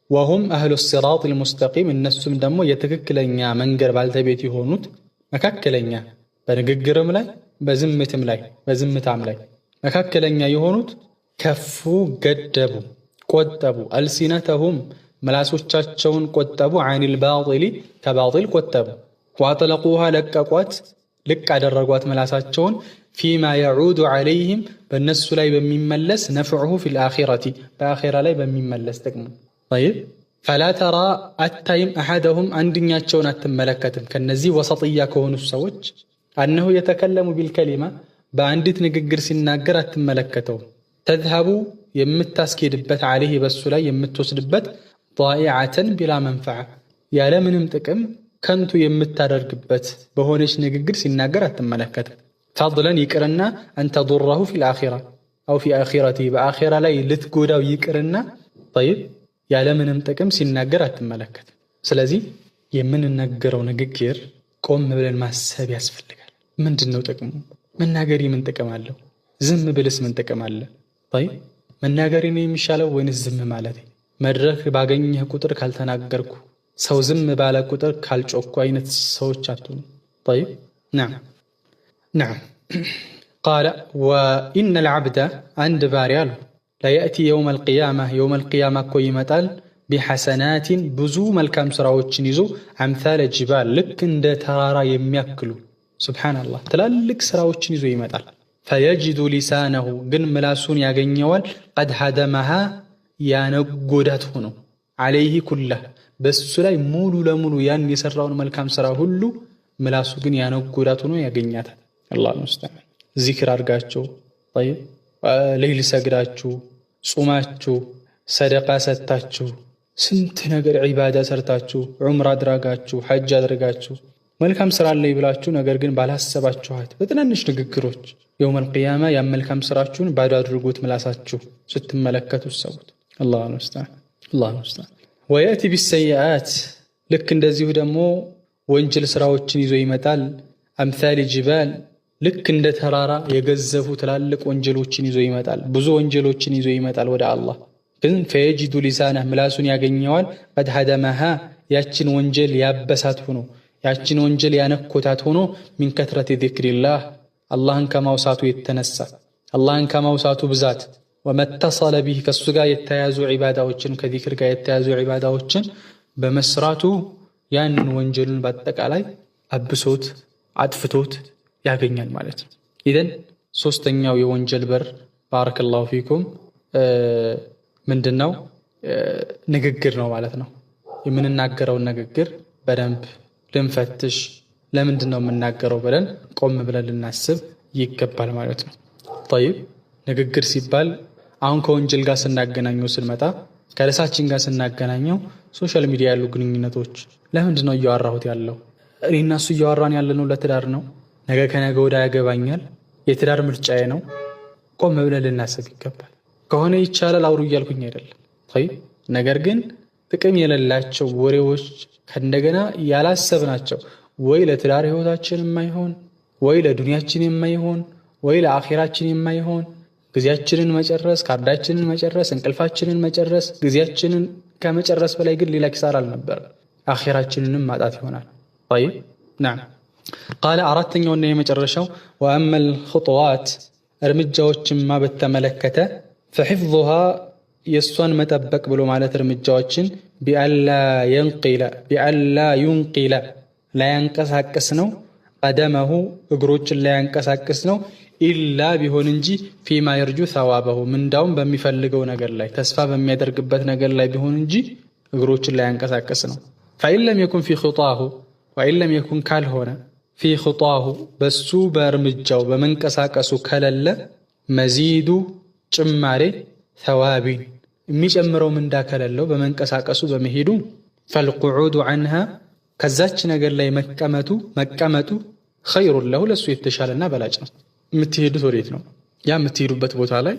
ወሁም አህሉ ሲራጢል ሙስተቂም እነሱም ደግሞ የትክክለኛ መንገድ ባልተቤት የሆኑት መካከለኛ በንግግርም ላይ በዝምታም ላይ መካከለኛ የሆኑት ከፉ ገደቡ ቆጠቡ አልሲነተሁም ምላሶቻቸውን ቆጠቡ አኒል ባጢል ከባጢል ቆጠቡ ወአጥለቁሃ ለቀቋት ልቅ አደረጓት ምላሳቸውን ፊማ የዑዱ ዐለይህም በእነሱ ላይ በሚመለስ ነፍዑሁ ፊል አኺረቲ በአኺራ ላይ በሚመለስ ጥቅሙ። ጠይብ ፈላ ተራ አታይም አሐደሁም አንድኛቸውን አትመለከትም ከነዚህ ወሰጥያ ከሆኑ ሰዎች አነሁ የተከለሙ ቢልከሊማ በአንዲት ንግግር ሲናገር አትመለከተውም። ተዝሀቡ የምታስኬድበት ዐለይህ በሱ ላይ የምትወስድበት ዳኢዐተን ቢላ መንፈዓ ያለምንም ጥቅም ከንቱ የምታደርግበት በሆነች ንግግር ሲናገር አትመለከትም። ፈድለን ይቅርና አንተ ዱረሁ ፊል አኺራ አው ፊ አኺረቲ በአኺራ ላይ ልትጎዳው ይቅርና ጠይብ ያለምንም ጥቅም ሲናገር አትመለከት። ስለዚህ የምንናገረው ንግግር ቆም ብለን ማሰብ ያስፈልጋል። ምንድነው ጥቅሙ? መናገሪ ምን ጥቅም አለው? ዝም ብልስ ምን ጥቅም አለ? ጠይብ መናገሪ ነው የሚሻለው ወይንስ ዝም ማለት? መድረክ ባገኘህ ቁጥር ካልተናገርኩ ሰው ዝም ባለ ቁጥር ካልጮኩ አይነት ሰዎች አትሁኑ። ጠይብ ነዓም ቃለ ወኢነል ዐብደ አንድ ባሪያ አሉ ለየእቲ የውመል ቂያማ እኮ ይመጣል ቢሐሰናቲን ብዙ መልካም ስራዎችን ይዞ አምሳለ ጅባል ልክ እንደ ተራራ የሚያክሉ ሱብሓነላህ ትላልቅ ስራዎችን ይዞ ይመጣል። ፈየጅዱ ሊሳነሁ ግን ምላሱን ያገኘዋል ቀድ ሀደመሃ ያነጎዳት ሆኖ ዐለይሂ ኩለህ በሱ ላይ ሙሉ ለሙሉ ያን የሰራውን መልካም ስራ ሁሉ ምላሱ ግን ያነጎዳት ሆኖ ያገኛታል። አላሁ ሙስተዓን። ዚክር አድርጋችሁ ጠይብ ሌሊት ሰግዳችሁ ጾማችሁ ሰደቃ ሰጥታችሁ ስንት ነገር ዒባዳ ሰርታችሁ ዑምራ አድርጋችሁ ሐጅ አድርጋችሁ መልካም ስራ አለኝ ብላችሁ ነገር ግን ባላሰባችኋት በትናንሽ ንግግሮች የውመል ቂያማ ያን መልካም ስራችሁን ባዶ አድርጎት ምላሳችሁ ስትመለከቱ ሰውት። አላሁ ሙስተዓን። ወየእቲ ቢሰይአት ልክ እንደዚሁ ደግሞ ወንጀል ስራዎችን ይዞ ይመጣል። አምሳሊ ጅባል ልክ እንደ ተራራ የገዘፉ ትላልቅ ወንጀሎችን ይዞ ይመጣል። ብዙ ወንጀሎችን ይዞ ይመጣል ወደ አላህ ግን ፈየጅዱ ሊሳነህ ምላሱን ያገኘዋል ቀድ ሀደመሃ ያችን ወንጀል ያበሳት ሆኖ ያችን ወንጀል ያነኮታት ሆኖ ሚን ከትረቲ ዚክሪላህ አላህን ከማውሳቱ የተነሳ አላህን ከማውሳቱ ብዛት ወመተሰለ ቢህ ከሱ ጋር የተያዙ ዒባዳዎችን ከዚክር ጋር የተያዙ ዒባዳዎችን በመስራቱ ያንን ወንጀሉን በአጠቃላይ አብሶት አጥፍቶት ያገኛል ማለት ነው። ኢዘን ሶስተኛው የወንጀል በር ባረከላሁ ፊኩም ምንድነው? ንግግር ነው ማለት ነው። የምንናገረውን ንግግር በደንብ ልንፈትሽ፣ ለምንድነው የምናገረው ብለን ቆም ብለን ልናስብ ይገባል ማለት ነው። ጠይብ ንግግር ሲባል አሁን ከወንጀል ጋር ስናገናኘው ስንመጣ ከርዕሳችን ጋር ስናገናኘው ሶሻል ሚዲያ ያሉ ግንኙነቶች ለምንድነው እያወራሁት ያለው? እኔና እሱ እያወራን ያለነው ለትዳር ነው? ነገ ከነገ ወዲያ ያገባኛል? የትዳር ምርጫዬ ነው? ቆም ብለን ልናስብ ይገባል። ከሆነ ይቻላል አውሩ እያልኩኝ አይደለም። ጠይብ ነገር ግን ጥቅም የሌላቸው ወሬዎች ከእንደገና ያላሰብናቸው ወይ ለትዳር ህይወታችን የማይሆን ወይ ለዱንያችን የማይሆን ወይ ለአኺራችን የማይሆን ጊዜያችንን መጨረስ፣ ካርዳችንን መጨረስ፣ እንቅልፋችንን መጨረስ፣ ጊዜያችንን ከመጨረስ በላይ ግን ሌላ ኪሳራ አልነበረ፣ አኺራችንንም ማጣት ይሆናል። ጠይብ ነዓም ቃለ አራተኛውና የመጨረሻው ወአመል ኹጡዋት እርምጃዎችማ በተመለከተ ፈሒፍዙሃ የእሷን መጠበቅ ብሎ ማለት እርምጃዎችን ቢአላ ዩንቂለ ላያንቀሳቅስ ነው ቀደመሁ እግሮችን ላያንቀሳቅስ ነው ኢላ ቢሆን እንጂ ፊማ የርጁ ሰዋበሁ ምንዳውም በሚፈልገው ነገር ላይ ተስፋ በሚያደርግበት ነገር ላይ ቢሆን እንጂ እግሮችን ላያንቀሳቅስ ነው። ፈኢን ለም የኩን ፊ ኹጣሁ ወኢን ለም የኩን ካልሆነ ፊ ኹጣሁ በሱ በእርምጃው በመንቀሳቀሱ ከሌለ መዚዱ ጭማሬ ሰዋቢን የሚጨምረው ምንዳ ከሌለው በመንቀሳቀሱ በመሄዱ ፈልቁዑዱ ዐንሃ ከዛች ነገር ላይ መቀመጡ ኸይሩን ለሁ ለሱ የተሻለና በላጭ ነው። የምትሄዱት ወዴት ነው? ያ የምትሄዱበት ቦታ ላይ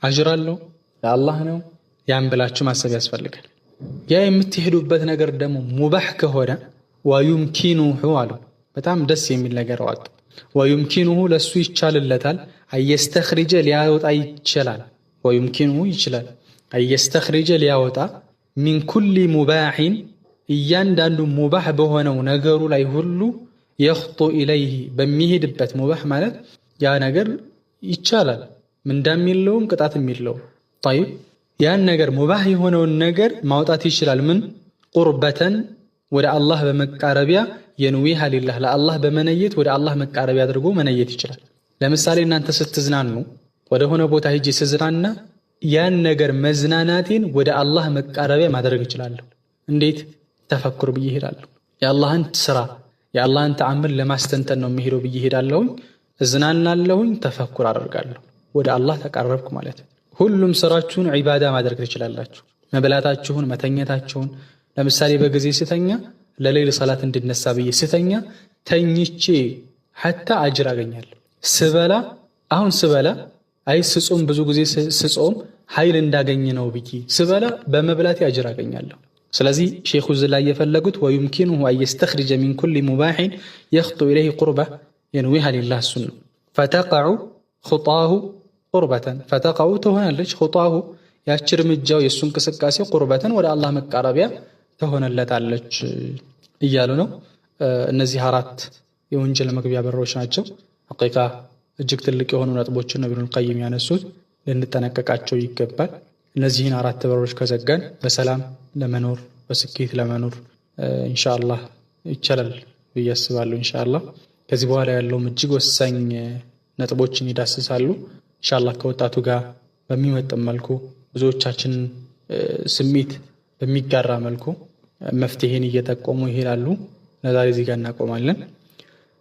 አጅር አለው ለአላህ ነው። ያን ብላችሁ ማሰብ ያስፈልጋል። ያ የምትሄዱበት ነገር ደግሞ ሙባህ ከሆነ ወዩምኪኑሁ አሉ በጣም ደስ የሚል ነገር አወጡ። ወዩምኪኑሁ ለሱ ይቻልለታል አየስተኽሪጀ ሊያወጣ ይችላል። ወዩምኪኑሁ ይችላል አየስተኽሪጀ ሊያወጣ ሚን ኩሊ ሙባሒን እያንዳንዱ ሙባህ በሆነው ነገሩ ላይ ሁሉ የኽጡ ኢለይህ በሚሄድበት ሙባህ ማለት ያ ነገር ይቻላል ምንዳም የለውም ቅጣትም የለውም። ጠይብ ያን ነገር ሙባህ የሆነውን ነገር ማውጣት ይችላል። ምን ቁርበተን ወደ አላህ በመቃረቢያ የንዊሃ ሊላህ ለአላህ በመነየት ወደ አላህ መቃረቢያ አድርጎ መነየት ይችላል። ለምሳሌ እናንተ ስትዝናኑ ወደ ሆነ ቦታ ሂጂ ስዝናና ያን ነገር መዝናናቴን ወደ አላህ መቃረቢያ ማድረግ እችላለሁ። እንዴት? ተፈኩር ብዬ እሄዳለሁ። የአላህን ስራ የአላህን ተአምር ለማስተንተን ነው የሚሄደው ብዬ እሄዳለሁኝ፣ እዝናናለሁኝ፣ ተፈኩር አደርጋለሁ። ወደ አላህ ተቃረብኩ ማለት ነው። ሁሉም ስራችሁን ዒባዳ ማድረግ ትችላላችሁ። መብላታችሁን፣ መተኛታችሁን ለምሳሌ በጊዜ ስተኛ ለሌል ሰላት እንድነሳ ብዬ ስተኛ ተኝቼ ሐታ አጅር አገኛለሁ። ስበላ አሁን ስበላ አይ ስጾም ብዙ ጊዜ ስጾም ኃይል እንዳገኝ ነው ብዬ ስበላ በመብላቴ አጅር አገኛለሁ። ስለዚህ ሼኹ እዚህ ላይ የፈለጉት ወዩምኪኑሁ አን የስተኽሪጀ ሚን ኩሊ ሙባሒን የኽጡ ኢለይህ ቁርባ የንዊሃ ሊላህ እሱን ነው። ፈተቀዑ ኹጣሁ ቁርበተን ፈተቀዑ ትሆናለች ኹጣሁ ያች እርምጃው የእሱ እንቅስቃሴ ቁርበተን ወደ አላህ መቃረቢያ ትሆነለታለች እያሉ ነው። እነዚህ 4 የወንጀል መግቢያ በሮች ናቸው። ሐቂቃ እጅግ ትልቅ የሆኑ ነጥቦችን ነው ኢብኑል ቀይም ያነሱት፣ ልንጠነቀቃቸው ይገባል። እነዚህን 4 በሮች ከዘጋን በሰላም ለመኖር በስኬት ለመኖር ኢንሻአላህ ይቻላል ብዬ አስባለሁ። ኢንሻአላህ ከዚህ በኋላ ያለውም እጅግ ወሳኝ ነጥቦችን ይዳስሳሉ። ኢንሻአላህ ከወጣቱ ጋር በሚመጥን መልኩ ብዙዎቻችን ስሜት በሚጋራ መልኩ መፍትሄን እየጠቆሙ ይሄዳሉ። ለዛሬ እዚህ ጋር እናቆማለን።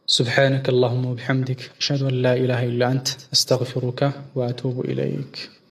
ሱብሓነከ አላሁመ ወቢሐምዲክ አሽሀዱ አን ላ ኢላሃ ኢላ አንተ አስተግፊሩከ ወአቱቡ ኢለይክ።